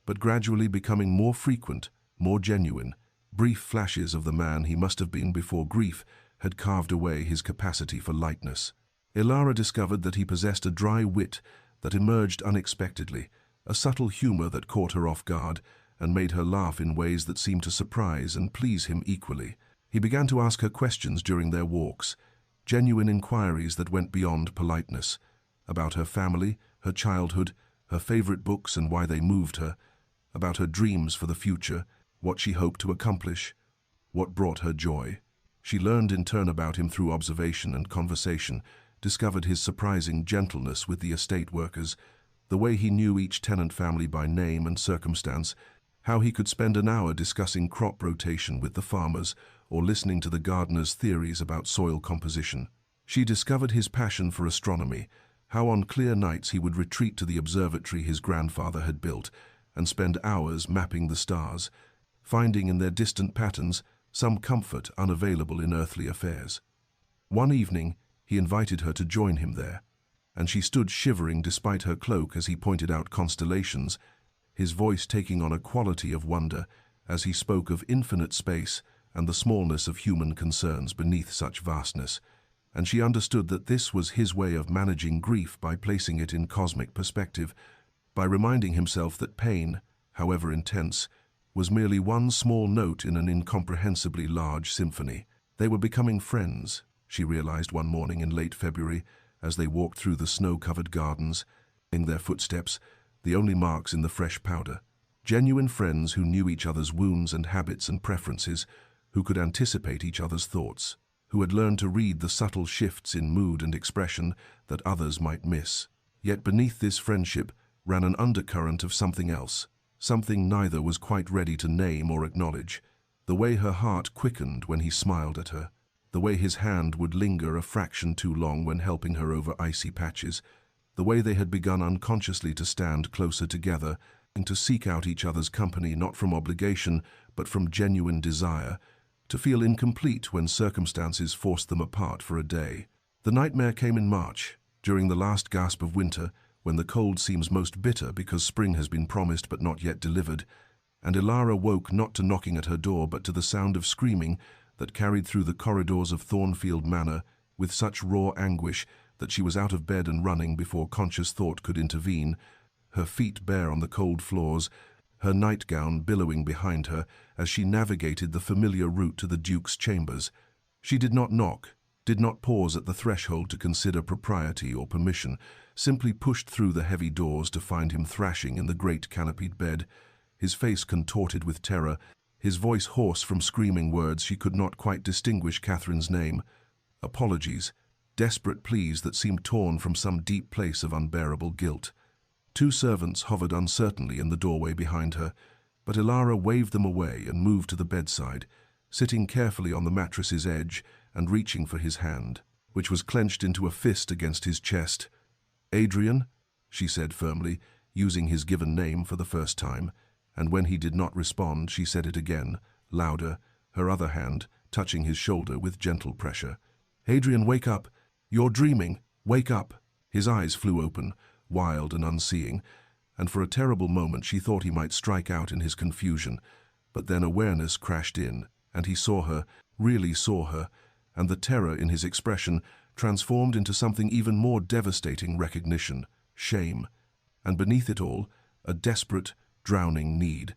but gradually becoming more frequent, more genuine, brief flashes of the man he must have been before grief had carved away his capacity for lightness. Ilara discovered that he possessed a dry wit that emerged unexpectedly, a subtle humor that caught her off guard and made her laugh in ways that seemed to surprise and please him equally. He began to ask her questions during their walks, genuine inquiries that went beyond politeness, about her family, her childhood, her favorite books and why they moved her, about her dreams for the future, what she hoped to accomplish, what brought her joy. She learned in turn about him through observation and conversation, discovered his surprising gentleness with the estate workers, the way he knew each tenant family by name and circumstance, how he could spend an hour discussing crop rotation with the farmers or listening to the gardener's theories about soil composition. She discovered his passion for astronomy, how on clear nights he would retreat to the observatory his grandfather had built and spend hours mapping the stars, finding in their distant patterns some comfort unavailable in earthly affairs. One evening, he invited her to join him there, and she stood shivering despite her cloak as he pointed out constellations, his voice taking on a quality of wonder as he spoke of infinite space and the smallness of human concerns beneath such vastness, and she understood that this was his way of managing grief by placing it in cosmic perspective, by reminding himself that pain, however intense, was merely one small note in an incomprehensibly large symphony. They were becoming friends, she realized one morning in late February as they walked through the snow-covered gardens, in their footsteps, the only marks in the fresh powder. Genuine friends who knew each other's wounds and habits and preferences, who could anticipate each other's thoughts, who had learned to read the subtle shifts in mood and expression that others might miss. Yet beneath this friendship ran an undercurrent of something else, something neither was quite ready to name or acknowledge. The way her heart quickened when he smiled at her, the way his hand would linger a fraction too long when helping her over icy patches, the way they had begun unconsciously to stand closer together and to seek out each other's company not from obligation but from genuine desire, to feel incomplete when circumstances forced them apart for a day. The nightmare came in March, during the last gasp of winter, when the cold seems most bitter because spring has been promised but not yet delivered, and Ilara woke not to knocking at her door but to the sound of screaming that carried through the corridors of Thornfield Manor with such raw anguish that she was out of bed and running before conscious thought could intervene, her feet bare on the cold floors, her nightgown billowing behind her as she navigated the familiar route to the Duke's chambers. She did not knock, did not pause at the threshold to consider propriety or permission, simply pushed through the heavy doors to find him thrashing in the great canopied bed, his face contorted with terror, his voice hoarse from screaming words she could not quite distinguish Catherine's name, apologies, desperate pleas that seemed torn from some deep place of unbearable guilt. Two servants hovered uncertainly in the doorway behind her, But Ilara waved them away and moved to the bedside, sitting carefully on the mattress's edge and reaching for his hand, which was clenched into a fist against his chest. "Adrian," she said firmly, using his given name for the first time, and when he did not respond, she said it again, louder, her other hand touching his shoulder with gentle pressure. "Adrian, wake up! You're dreaming! Wake up!" His eyes flew open, wild and unseeing, and for a terrible moment she thought he might strike out in his confusion, but then awareness crashed in, and he saw her, really saw her, and the terror in his expression transformed into something even more devastating: recognition, shame, and beneath it all, a desperate, drowning need.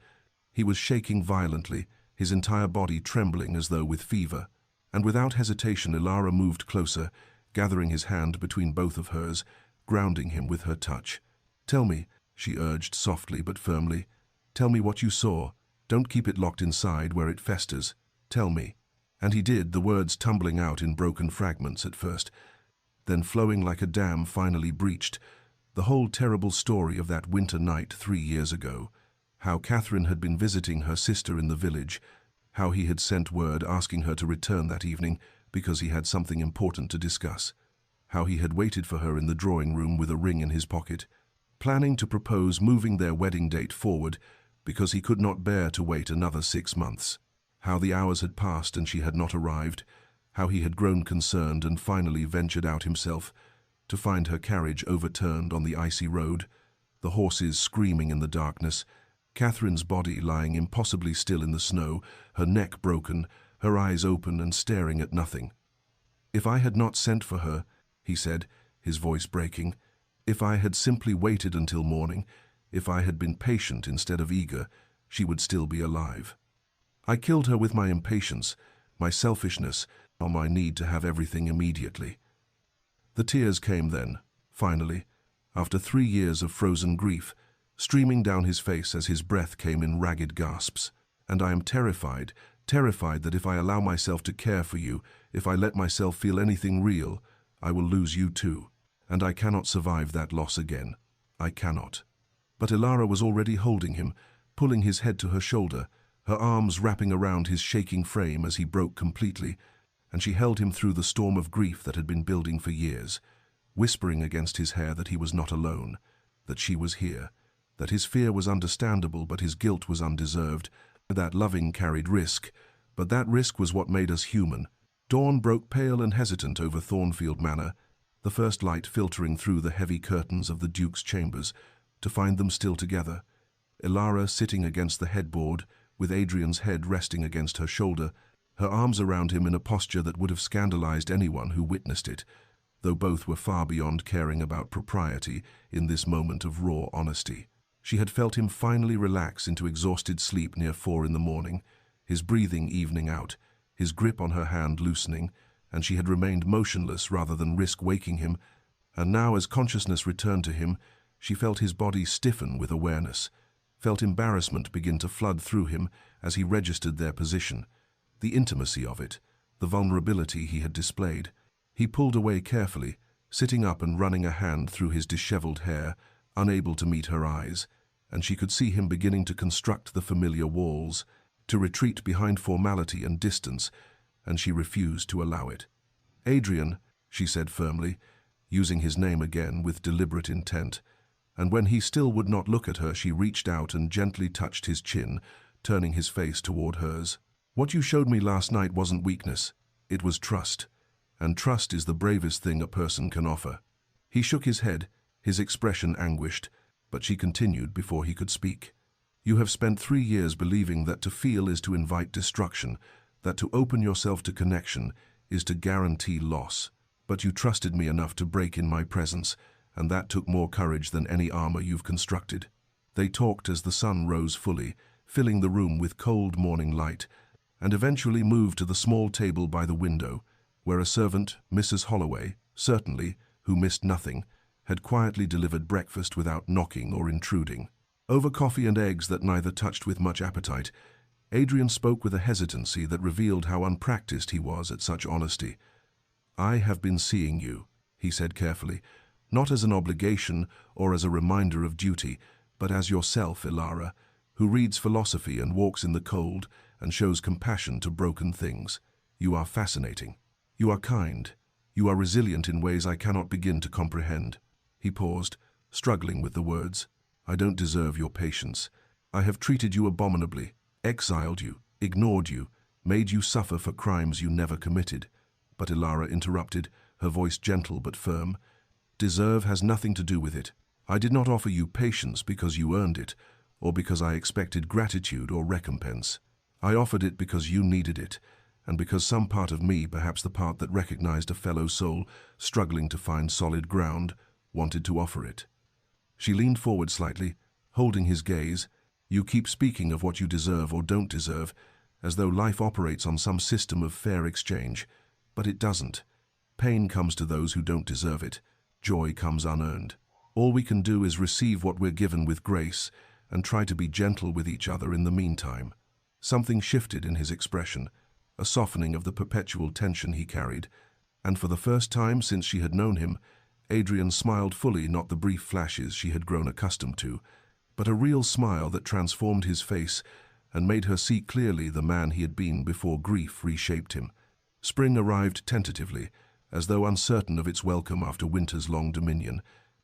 He was shaking violently, his entire body trembling as though with fever, and without hesitation Ilara moved closer, gathering his hand between both of hers, grounding him with her touch. "Tell me," she urged softly but firmly. "Tell me what you saw. Don't keep it locked inside where it festers. Tell me." And he did, the words tumbling out in broken fragments at first, then flowing like a dam finally breached. The whole terrible story of that winter night 3 years ago. How Catherine had been visiting her sister in the village. How he had sent word asking her to return that evening because he had something important to discuss. How he had waited for her in the drawing room with a ring in his pocket, planning to propose moving their wedding date forward because he could not bear to wait another 6 months. How the hours had passed and she had not arrived. How he had grown concerned and finally ventured out himself to find her carriage overturned on the icy road, the horses screaming in the darkness, Catherine's body lying impossibly still in the snow, her neck broken, her eyes open and staring at nothing. "If I had not sent for her," he said, his voice breaking, "if I had simply waited until morning, if I had been patient instead of eager, she would still be alive. I killed her with my impatience, my selfishness, or my need to have everything immediately." The tears came then, finally, after 3 years of frozen grief, streaming down his face as his breath came in ragged gasps. "And I am terrified, terrified that if I allow myself to care for you, if I let myself feel anything real, I will lose you too. And I cannot survive that loss again. I cannot." But Ilara was already holding him, pulling his head to her shoulder, her arms wrapping around his shaking frame as he broke completely, and she held him through the storm of grief that had been building for years, whispering against his hair that he was not alone, that she was here, that his fear was understandable but his guilt was undeserved, that loving carried risk, but that risk was what made us human. Dawn broke pale and hesitant over Thornfield Manor, the first light filtering through the heavy curtains of the Duke's chambers, to find them still together. Ilara sitting against the headboard, with Adrian's head resting against her shoulder, her arms around him in a posture that would have scandalized anyone who witnessed it, though both were far beyond caring about propriety in this moment of raw honesty. She had felt him finally relax into exhausted sleep near 4 in the morning, his breathing evening out, his grip on her hand loosening, and she had remained motionless rather than risk waking him, and now as consciousness returned to him, she felt his body stiffen with awareness, felt embarrassment begin to flood through him as he registered their position, the intimacy of it, the vulnerability he had displayed. He pulled away carefully, sitting up and running a hand through his disheveled hair, unable to meet her eyes, and she could see him beginning to construct the familiar walls, to retreat behind formality and distance, and she refused to allow it. "Adrian," she said firmly, using his name again with deliberate intent, and when he still would not look at her, she reached out and gently touched his chin, turning his face toward hers. "What you showed me last night wasn't weakness, it was trust, and trust is the bravest thing a person can offer." He shook his head, his expression anguished, but she continued before he could speak. "You have spent 3 years believing that to feel is to invite destruction, that to open yourself to connection is to guarantee loss. But you trusted me enough to break in my presence, and that took more courage than any armor you've constructed." They talked as the sun rose fully, filling the room with cold morning light, and eventually moved to the small table by the window, where a servant, Mrs. Holloway, certainly, who missed nothing, had quietly delivered breakfast without knocking or intruding. Over coffee and eggs that neither touched with much appetite, Adrian spoke with a hesitancy that revealed how unpracticed he was at such honesty. "I have been seeing you," he said carefully, "not as an obligation or as a reminder of duty, but as yourself, Ilara, who reads philosophy and walks in the cold and shows compassion to broken things. You are fascinating. You are kind. You are resilient in ways I cannot begin to comprehend." He paused, struggling with the words. "I don't deserve your patience. I have treated you abominably, exiled you, ignored you, made you suffer for crimes you never committed." But Ilara interrupted, her voice gentle but firm. "Deserve has nothing to do with it. I did not offer you patience because you earned it, or because I expected gratitude or recompense. I offered it because you needed it, and because some part of me, perhaps the part that recognized a fellow soul struggling to find solid ground, wanted to offer it." She leaned forward slightly, holding his gaze. "You keep speaking of what you deserve or don't deserve, as though life operates on some system of fair exchange. But it doesn't. Pain comes to those who don't deserve it. Joy comes unearned. All we can do is receive what we're given with grace and try to be gentle with each other in the meantime." Something shifted in his expression, a softening of the perpetual tension he carried, and for the first time since she had known him, Adrian smiled fully, not the brief flashes she had grown accustomed to, but a real smile that transformed his face and made her see clearly the man he had been before grief reshaped him. Spring arrived tentatively, as though uncertain of its welcome after winter's long dominion,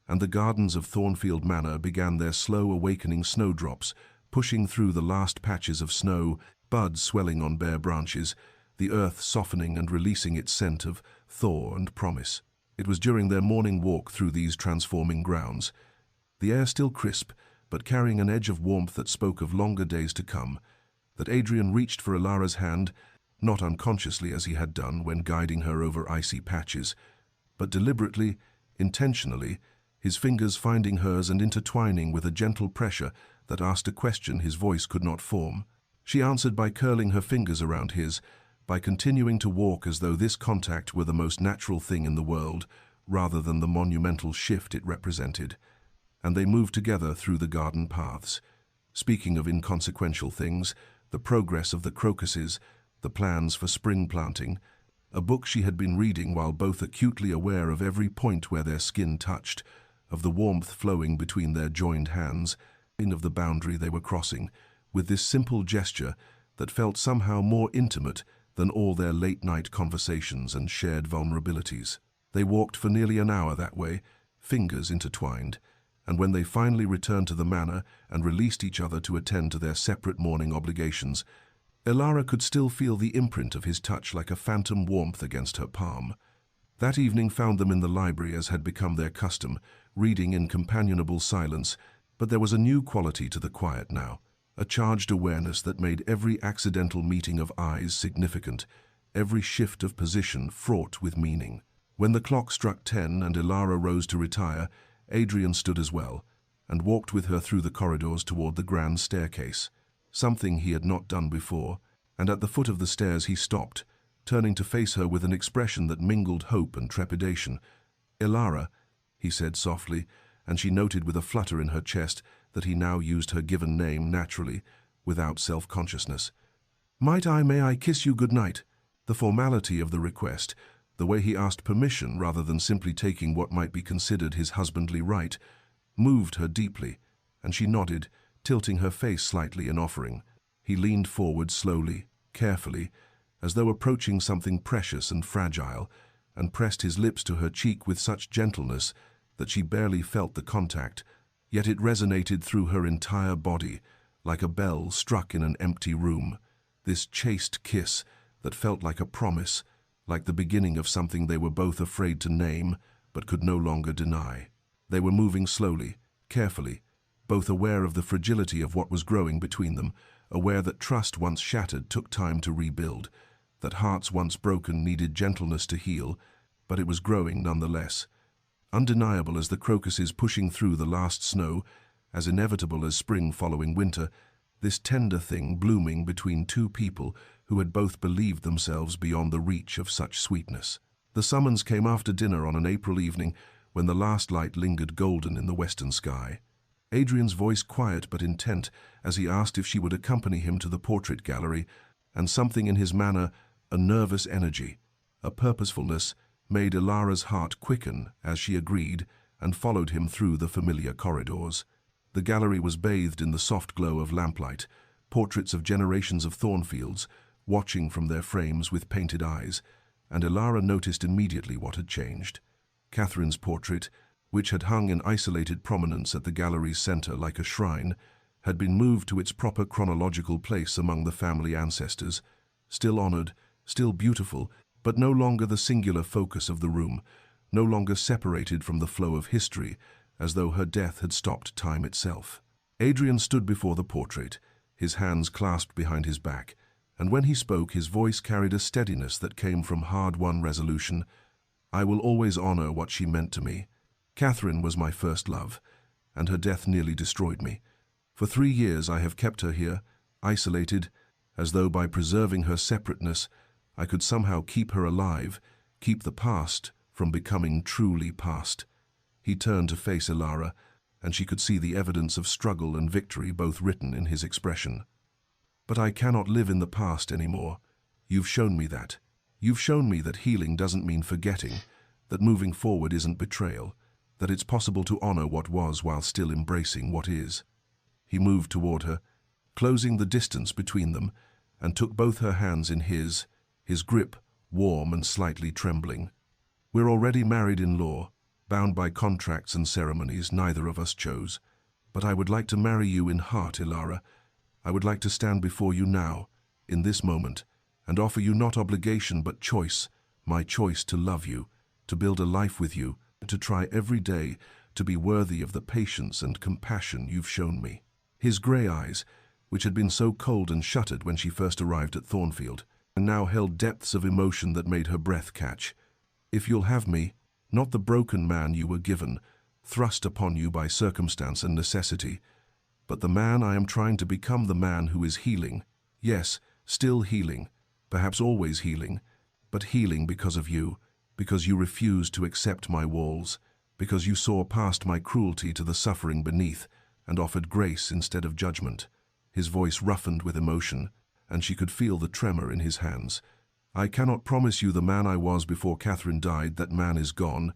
and the gardens of Thornfield Manor began their slow awakening snowdrops, pushing through the last patches of snow, buds swelling on bare branches, the earth softening and releasing its scent of thaw and promise. It was during their morning walk through these transforming grounds, the air still crisp, but carrying an edge of warmth that spoke of longer days to come, that Adrian reached for Ilara's hand, not unconsciously as he had done when guiding her over icy patches, but deliberately, intentionally, his fingers finding hers and intertwining with a gentle pressure that asked a question his voice could not form. She answered by curling her fingers around his, by continuing to walk as though this contact were the most natural thing in the world, rather than the monumental shift it represented. And they moved together through the garden paths, speaking of inconsequential things, the progress of the crocuses, the plans for spring planting, a book she had been reading while both acutely aware of every point where their skin touched, of the warmth flowing between their joined hands, of the boundary they were crossing, with this simple gesture that felt somehow more intimate than all their late-night conversations and shared vulnerabilities. They walked for nearly an hour that way, fingers intertwined, and when they finally returned to the manor and released each other to attend to their separate morning obligations, Ilara could still feel the imprint of his touch like a phantom warmth against her palm. That evening found them in the library as had become their custom, reading in companionable silence, but there was a new quality to the quiet now, a charged awareness that made every accidental meeting of eyes significant, every shift of position fraught with meaning. When the clock struck 10 and Ilara rose to retire, Adrian stood as well, and walked with her through the corridors toward the grand staircase, something he had not done before, and at the foot of the stairs he stopped, turning to face her with an expression that mingled hope and trepidation. "Ilara," he said softly, and she noted with a flutter in her chest that he now used her given name naturally, without self-consciousness. May I kiss you good night?" The formality of the request, the way he asked permission rather than simply taking what might be considered his husbandly right, moved her deeply, and she nodded, tilting her face slightly in offering. He leaned forward slowly, carefully, as though approaching something precious and fragile, and pressed his lips to her cheek with such gentleness that she barely felt the contact, yet it resonated through her entire body, like a bell struck in an empty room. This chaste kiss that felt like a promise, like the beginning of something they were both afraid to name, but could no longer deny. They were moving slowly, carefully, both aware of the fragility of what was growing between them, aware that trust once shattered took time to rebuild, that hearts once broken needed gentleness to heal, but it was growing nonetheless. Undeniable as the crocuses pushing through the last snow, as inevitable as spring following winter, this tender thing blooming between two people who had both believed themselves beyond the reach of such sweetness. The summons came after dinner on an April evening when the last light lingered golden in the western sky. Adrian's voice quiet but intent as he asked if she would accompany him to the portrait gallery, and something in his manner, a nervous energy, a purposefulness, made Ilara's heart quicken as she agreed and followed him through the familiar corridors. The gallery was bathed in the soft glow of lamplight, portraits of generations of Thornfields, watching from their frames with painted eyes, and Elara noticed immediately what had changed. Catherine's portrait, which had hung in isolated prominence at the gallery's center like a shrine, had been moved to its proper chronological place among the family ancestors, still honored, still beautiful, but no longer the singular focus of the room, no longer separated from the flow of history, as though her death had stopped time itself. Adrian stood before the portrait, his hands clasped behind his back, and when he spoke, his voice carried a steadiness that came from hard-won resolution. I will always honor what she meant to me. Catherine was my first love, and her death nearly destroyed me. For 3 years I have kept her here, isolated, as though by preserving her separateness, I could somehow keep her alive, keep the past from becoming truly past. He turned to face Elara, and she could see the evidence of struggle and victory both written in his expression. But I cannot live in the past anymore. You've shown me that. You've shown me that healing doesn't mean forgetting, that moving forward isn't betrayal, that it's possible to honor what was while still embracing what is. He moved toward her, closing the distance between them, and took both her hands in his grip warm and slightly trembling. We're already married in law, bound by contracts and ceremonies neither of us chose. But I would like to marry you in heart, Elara. I would like to stand before you now, in this moment, and offer you not obligation but choice, my choice to love you, to build a life with you, to try every day to be worthy of the patience and compassion you've shown me. His grey eyes, which had been so cold and shuttered when she first arrived at Thornfield, now held depths of emotion that made her breath catch. If you'll have me, not the broken man you were given, thrust upon you by circumstance and necessity, but the man I am trying to become, the man who is healing. Yes, still healing, perhaps always healing, but healing because of you, because you refused to accept my walls, because you saw past my cruelty to the suffering beneath and offered grace instead of judgment. His voice roughened with emotion, and she could feel the tremor in his hands. I cannot promise you the man I was before Catherine died. That man is gone,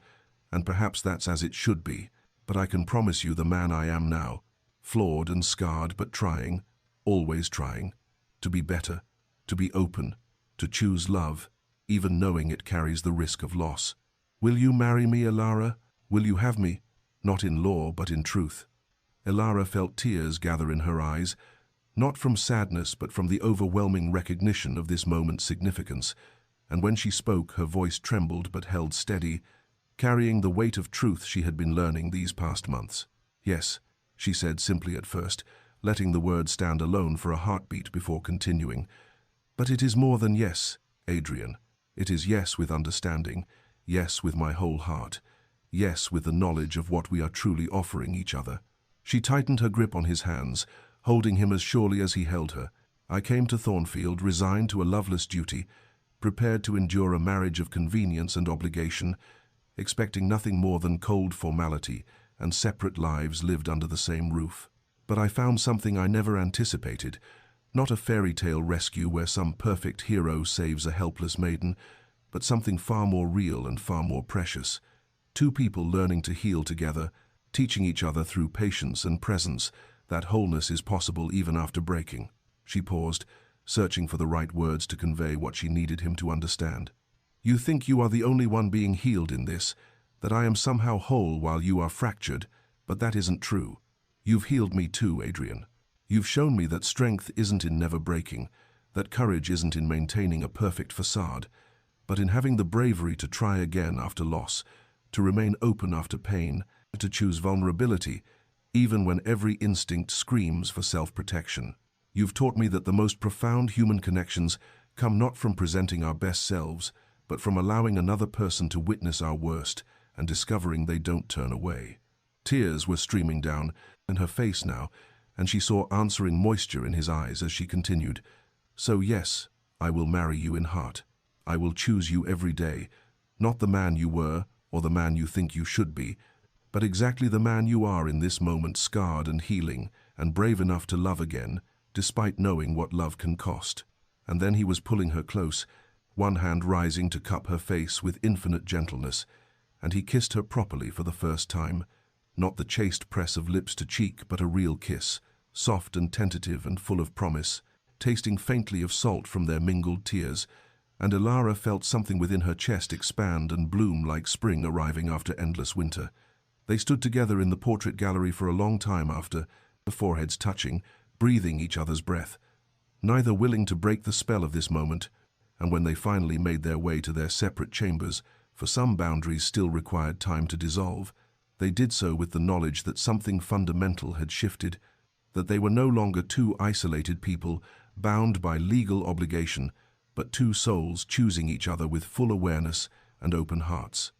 and perhaps that's as it should be, but I can promise you the man I am now, flawed and scarred, but trying, always trying, to be better, to be open, to choose love, even knowing it carries the risk of loss. Will you marry me, Elara? Will you have me? Not in law, but in truth. Elara felt tears gather in her eyes, not from sadness but from the overwhelming recognition of this moment's significance, and when she spoke her voice trembled but held steady, carrying the weight of truth she had been learning these past months. Yes, she said simply at first, letting the word stand alone for a heartbeat before continuing. But it is more than yes, Adrian. It is yes with understanding, yes with my whole heart, yes with the knowledge of what we are truly offering each other. She tightened her grip on his hands, holding him as surely as he held her. I came to Thornfield, resigned to a loveless duty, prepared to endure a marriage of convenience and obligation, expecting nothing more than cold formality and separate lives lived under the same roof. But I found something I never anticipated, not a fairy tale rescue where some perfect hero saves a helpless maiden, but something far more real and far more precious. Two people learning to heal together, teaching each other through patience and presence that wholeness is possible even after breaking. She paused, searching for the right words to convey what she needed him to understand. You think you are the only one being healed in this, that I am somehow whole while you are fractured, but that isn't true. You've healed me too, Adrian. You've shown me that strength isn't in never breaking, that courage isn't in maintaining a perfect facade, but in having the bravery to try again after loss, to remain open after pain, to choose vulnerability, even when every instinct screams for self-protection. You've taught me that the most profound human connections come not from presenting our best selves, but from allowing another person to witness our worst and discovering they don't turn away. Tears were streaming down in her face now, and she saw answering moisture in his eyes as she continued. So yes, I will marry you in heart. I will choose you every day, not the man you were or the man you think you should be, but exactly the man you are in this moment, scarred and healing, and brave enough to love again, despite knowing what love can cost. And then he was pulling her close, one hand rising to cup her face with infinite gentleness, and he kissed her properly for the first time, not the chaste press of lips to cheek, but a real kiss, soft and tentative and full of promise, tasting faintly of salt from their mingled tears, and Elara felt something within her chest expand and bloom like spring arriving after endless winter. They stood together in the portrait gallery for a long time after, the foreheads touching, breathing each other's breath, neither willing to break the spell of this moment, and when they finally made their way to their separate chambers, for some boundaries still required time to dissolve, they did so with the knowledge that something fundamental had shifted, that they were no longer two isolated people bound by legal obligation, but two souls choosing each other with full awareness and open hearts.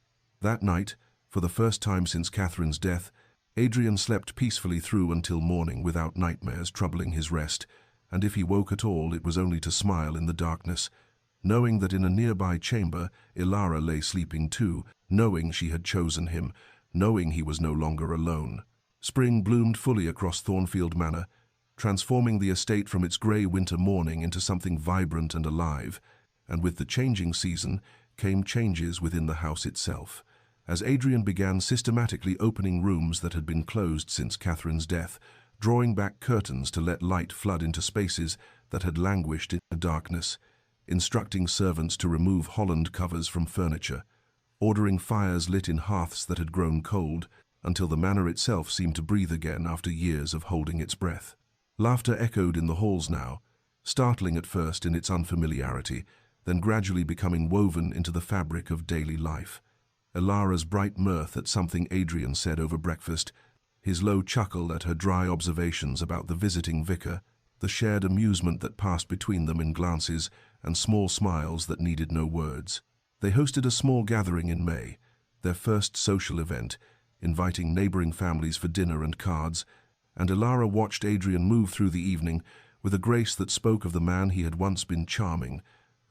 That night, for the first time since Catherine's death, Adrian slept peacefully through until morning without nightmares troubling his rest, and if he woke at all, it was only to smile in the darkness, knowing that in a nearby chamber Elara lay sleeping too, knowing she had chosen him, knowing he was no longer alone. Spring bloomed fully across Thornfield Manor, transforming the estate from its grey winter morning into something vibrant and alive, and with the changing season came changes within the house itself. As Adrian began systematically opening rooms that had been closed since Catherine's death, drawing back curtains to let light flood into spaces that had languished in the darkness, instructing servants to remove Holland covers from furniture, ordering fires lit in hearths that had grown cold, until the manor itself seemed to breathe again after years of holding its breath. Laughter echoed in the halls now, startling at first in its unfamiliarity, then gradually becoming woven into the fabric of daily life. Elara's bright mirth at something Adrian said over breakfast, his low chuckle at her dry observations about the visiting vicar, the shared amusement that passed between them in glances and small smiles that needed no words. They hosted a small gathering in May, their first social event, inviting neighboring families for dinner and cards, and Elara watched Adrian move through the evening with a grace that spoke of the man he had once been charming,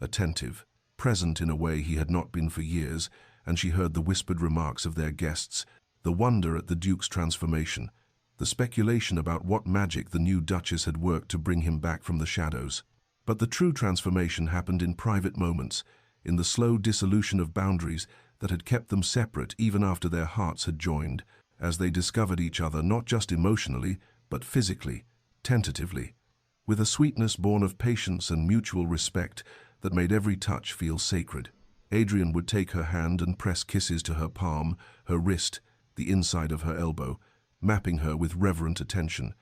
attentive, present in a way he had not been for years, and she heard the whispered remarks of their guests, the wonder at the Duke's transformation, the speculation about what magic the new Duchess had worked to bring him back from the shadows. But the true transformation happened in private moments, in the slow dissolution of boundaries that had kept them separate even after their hearts had joined, as they discovered each other not just emotionally, but physically, tentatively, with a sweetness born of patience and mutual respect that made every touch feel sacred. Adrian would take her hand and press kisses to her palm, her wrist, the inside of her elbow, mapping her with reverent attention,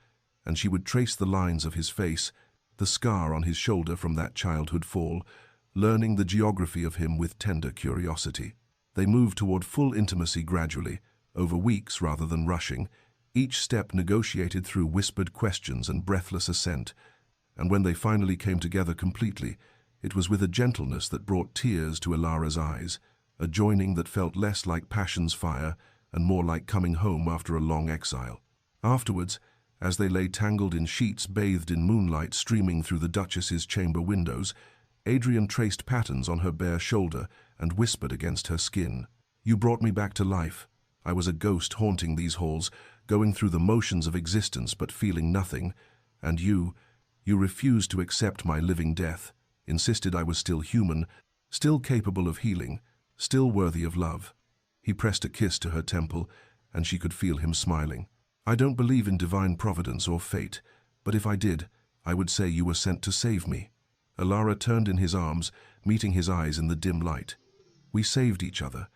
and she would trace the lines of his face, the scar on his shoulder from that childhood fall, learning the geography of him with tender curiosity. They moved toward full intimacy gradually, over weeks rather than rushing, each step negotiated through whispered questions and breathless assent, and when they finally came together completely, it was with a gentleness that brought tears to Elara's eyes, a joining that felt less like passion's fire and more like coming home after a long exile. Afterwards, as they lay tangled in sheets bathed in moonlight streaming through the Duchess's chamber windows, Adrian traced patterns on her bare shoulder and whispered against her skin. "You brought me back to life. I was a ghost haunting these halls, going through the motions of existence but feeling nothing, and you refused to accept my living death, insisted I was still human, still capable of healing, still worthy of love." He pressed a kiss to her temple, and she could feel him smiling. "I don't believe in divine providence or fate, but if I did, I would say you were sent to save me." Elara turned in his arms, meeting his eyes in the dim light. "We saved each other,"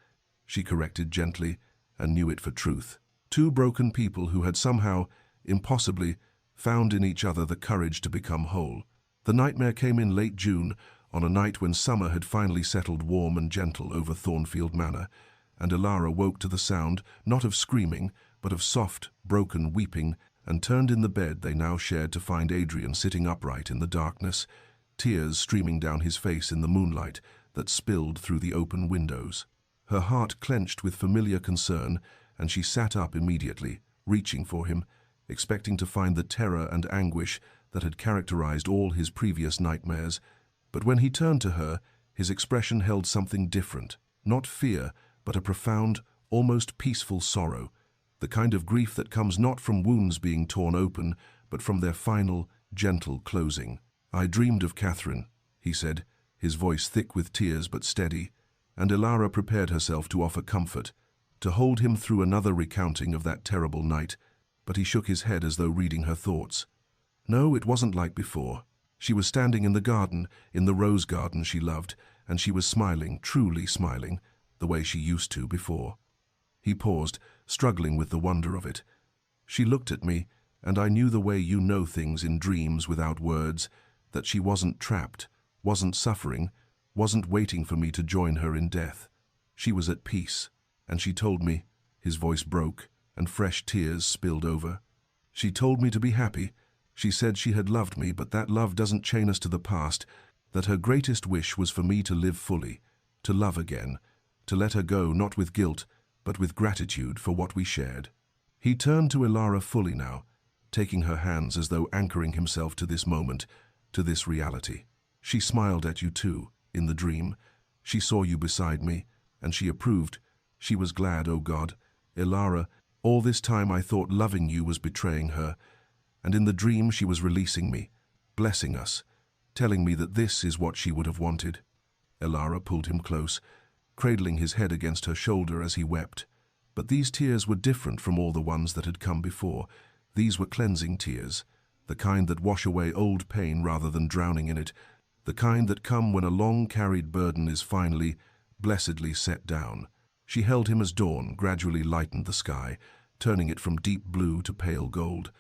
she corrected gently, and knew it for truth. Two broken people who had somehow, impossibly, found in each other the courage to become whole. The nightmare came in late June, on a night when summer had finally settled warm and gentle over Thornfield Manor, and Elara woke to the sound, not of screaming, but of soft, broken weeping, and turned in the bed they now shared to find Adrian sitting upright in the darkness, tears streaming down his face in the moonlight that spilled through the open windows. Her heart clenched with familiar concern, and she sat up immediately, reaching for him, expecting to find the terror and anguish that had characterized all his previous nightmares. But when he turned to her, his expression held something different, not fear, but a profound, almost peaceful sorrow, the kind of grief that comes not from wounds being torn open, but from their final, gentle closing. "I dreamed of Catherine," he said, his voice thick with tears but steady, and Elara prepared herself to offer comfort. to hold him through another recounting of that terrible night, but he shook his head as though reading her thoughts. No, it wasn't like before. She was standing in the garden, in the rose garden she loved, and she was smiling, truly smiling, the way she used to before. He paused, struggling with the wonder of it. She looked at me, and I knew the way you know things in dreams without words, that she wasn't trapped, wasn't suffering, wasn't waiting for me to join her in death. She was at peace, and she told me, his voice broke, and fresh tears spilled over. She told me to be happy. She said she had loved me, but that love doesn't chain us to the past, that her greatest wish was for me to live fully, to love again, to let her go not with guilt, but with gratitude for what we shared. He turned to Ilara fully now, taking her hands as though anchoring himself to this moment, to this reality. She smiled at you too, in the dream. She saw you beside me, and she approved. She was glad, oh God. Ilara, all this time I thought loving you was betraying her, and in the dream she was releasing me, blessing us, telling me that this is what she would have wanted. Ilara pulled him close, cradling his head against her shoulder as he wept. But these tears were different from all the ones that had come before. These were cleansing tears, the kind that wash away old pain rather than drowning in it, the kind that come when a long-carried burden is finally, blessedly set down. She held him as dawn gradually lightened the sky, turning it from deep blue to pale gold.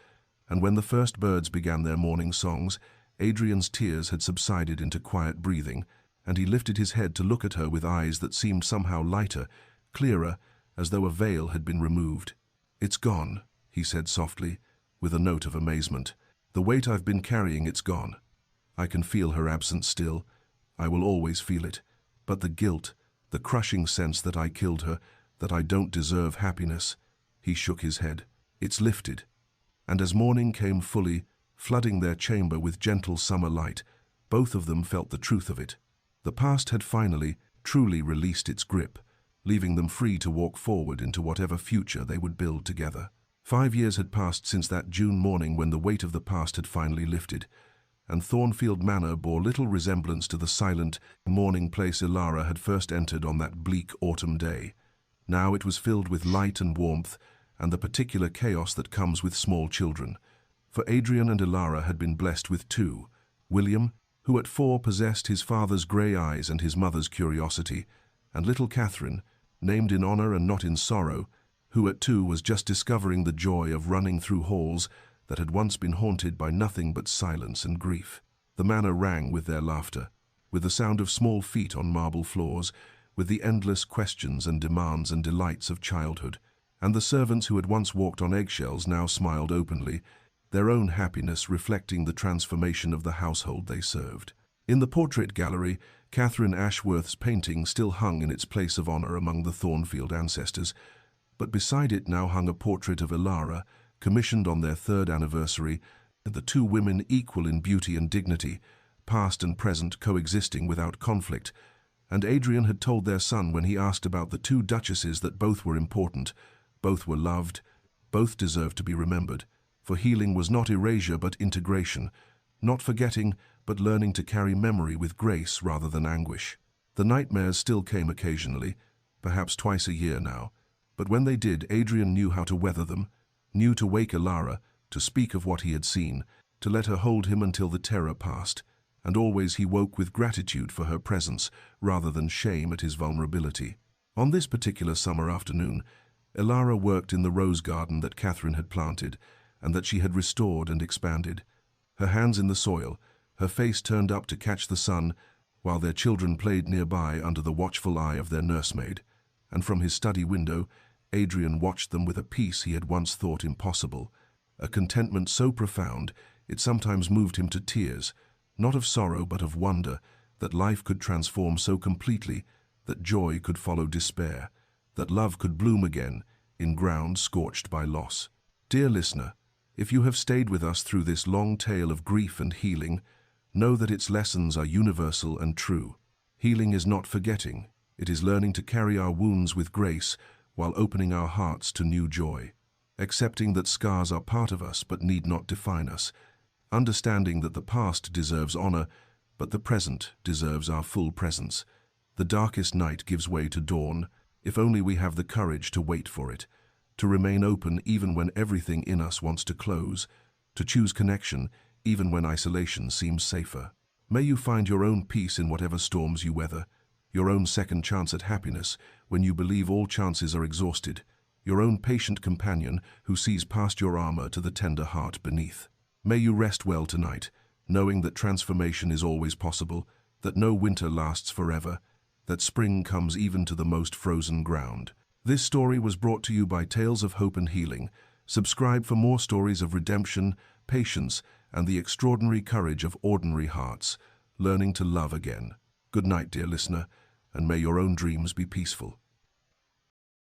And when the first birds began their morning songs, Adrian's tears had subsided into quiet breathing, and he lifted his head to look at her with eyes that seemed somehow lighter, clearer, as though a veil had been removed. "It's gone," he said softly, with a note of amazement. "The weight I've been carrying, it's gone. I can feel her absence still. I will always feel it. But the guilt, the crushing sense that I killed her, that I don't deserve happiness," he shook his head. "It's lifted." And as morning came fully, flooding their chamber with gentle summer light, both of them felt the truth of it. The past had finally, truly released its grip, leaving them free to walk forward into whatever future they would build together. 5 years had passed since that June morning when the weight of the past had finally lifted, and Thornfield Manor bore little resemblance to the silent, mourning place Ilara had first entered on that bleak autumn day. Now it was filled with light and warmth, and the particular chaos that comes with small children. For Adrian and Ilara had been blessed with two, William, who at 4 possessed his father's grey eyes and his mother's curiosity, and little Catherine, named in honour and not in sorrow, who at 2 was just discovering the joy of running through halls that had once been haunted by nothing but silence and grief. The manor rang with their laughter, with the sound of small feet on marble floors, with the endless questions and demands and delights of childhood. And the servants who had once walked on eggshells now smiled openly, their own happiness reflecting the transformation of the household they served. In the portrait gallery, Catherine Ashworth's painting still hung in its place of honour among the Thornfield ancestors, but beside it now hung a portrait of Ilara, commissioned on their 3rd anniversary, and the two women equal in beauty and dignity, past and present coexisting without conflict. And Adrian had told their son when he asked about the 2 duchesses that both were important, both were loved, both deserved to be remembered, for healing was not erasure but integration, not forgetting but learning to carry memory with grace rather than anguish. The nightmares still came occasionally, perhaps twice a year now, but when they did, Adrian knew how to weather them, knew to wake Ilara, to speak of what he had seen, to let her hold him until the terror passed, and always he woke with gratitude for her presence rather than shame at his vulnerability. On this particular summer afternoon, Ilara worked in the rose garden that Catherine had planted and that she had restored and expanded. Her hands in the soil, her face turned up to catch the sun, while their children played nearby under the watchful eye of their nursemaid. And from his study window, Adrian watched them with a peace he had once thought impossible, a contentment so profound it sometimes moved him to tears, not of sorrow but of wonder, that life could transform so completely, that joy could follow despair, that love could bloom again in ground scorched by loss. Dear listener, if you have stayed with us through this long tale of grief and healing, know that its lessons are universal and true. Healing is not forgetting, it is learning to carry our wounds with grace while opening our hearts to new joy, accepting that scars are part of us but need not define us, understanding that the past deserves honor, but the present deserves our full presence. The darkest night gives way to dawn. if only we have the courage to wait for it, to remain open even when everything in us wants to close, to choose connection even when isolation seems safer. May you find your own peace in whatever storms you weather, your own second chance at happiness when you believe all chances are exhausted, your own patient companion who sees past your armor to the tender heart beneath. May you rest well tonight, knowing that transformation is always possible, that no winter lasts forever, that spring comes even to the most frozen ground. This story was brought to you by Tales of Hope and Healing. Subscribe for more stories of redemption, patience, and the extraordinary courage of ordinary hearts, learning to love again. Good night, dear listener, and may your own dreams be peaceful.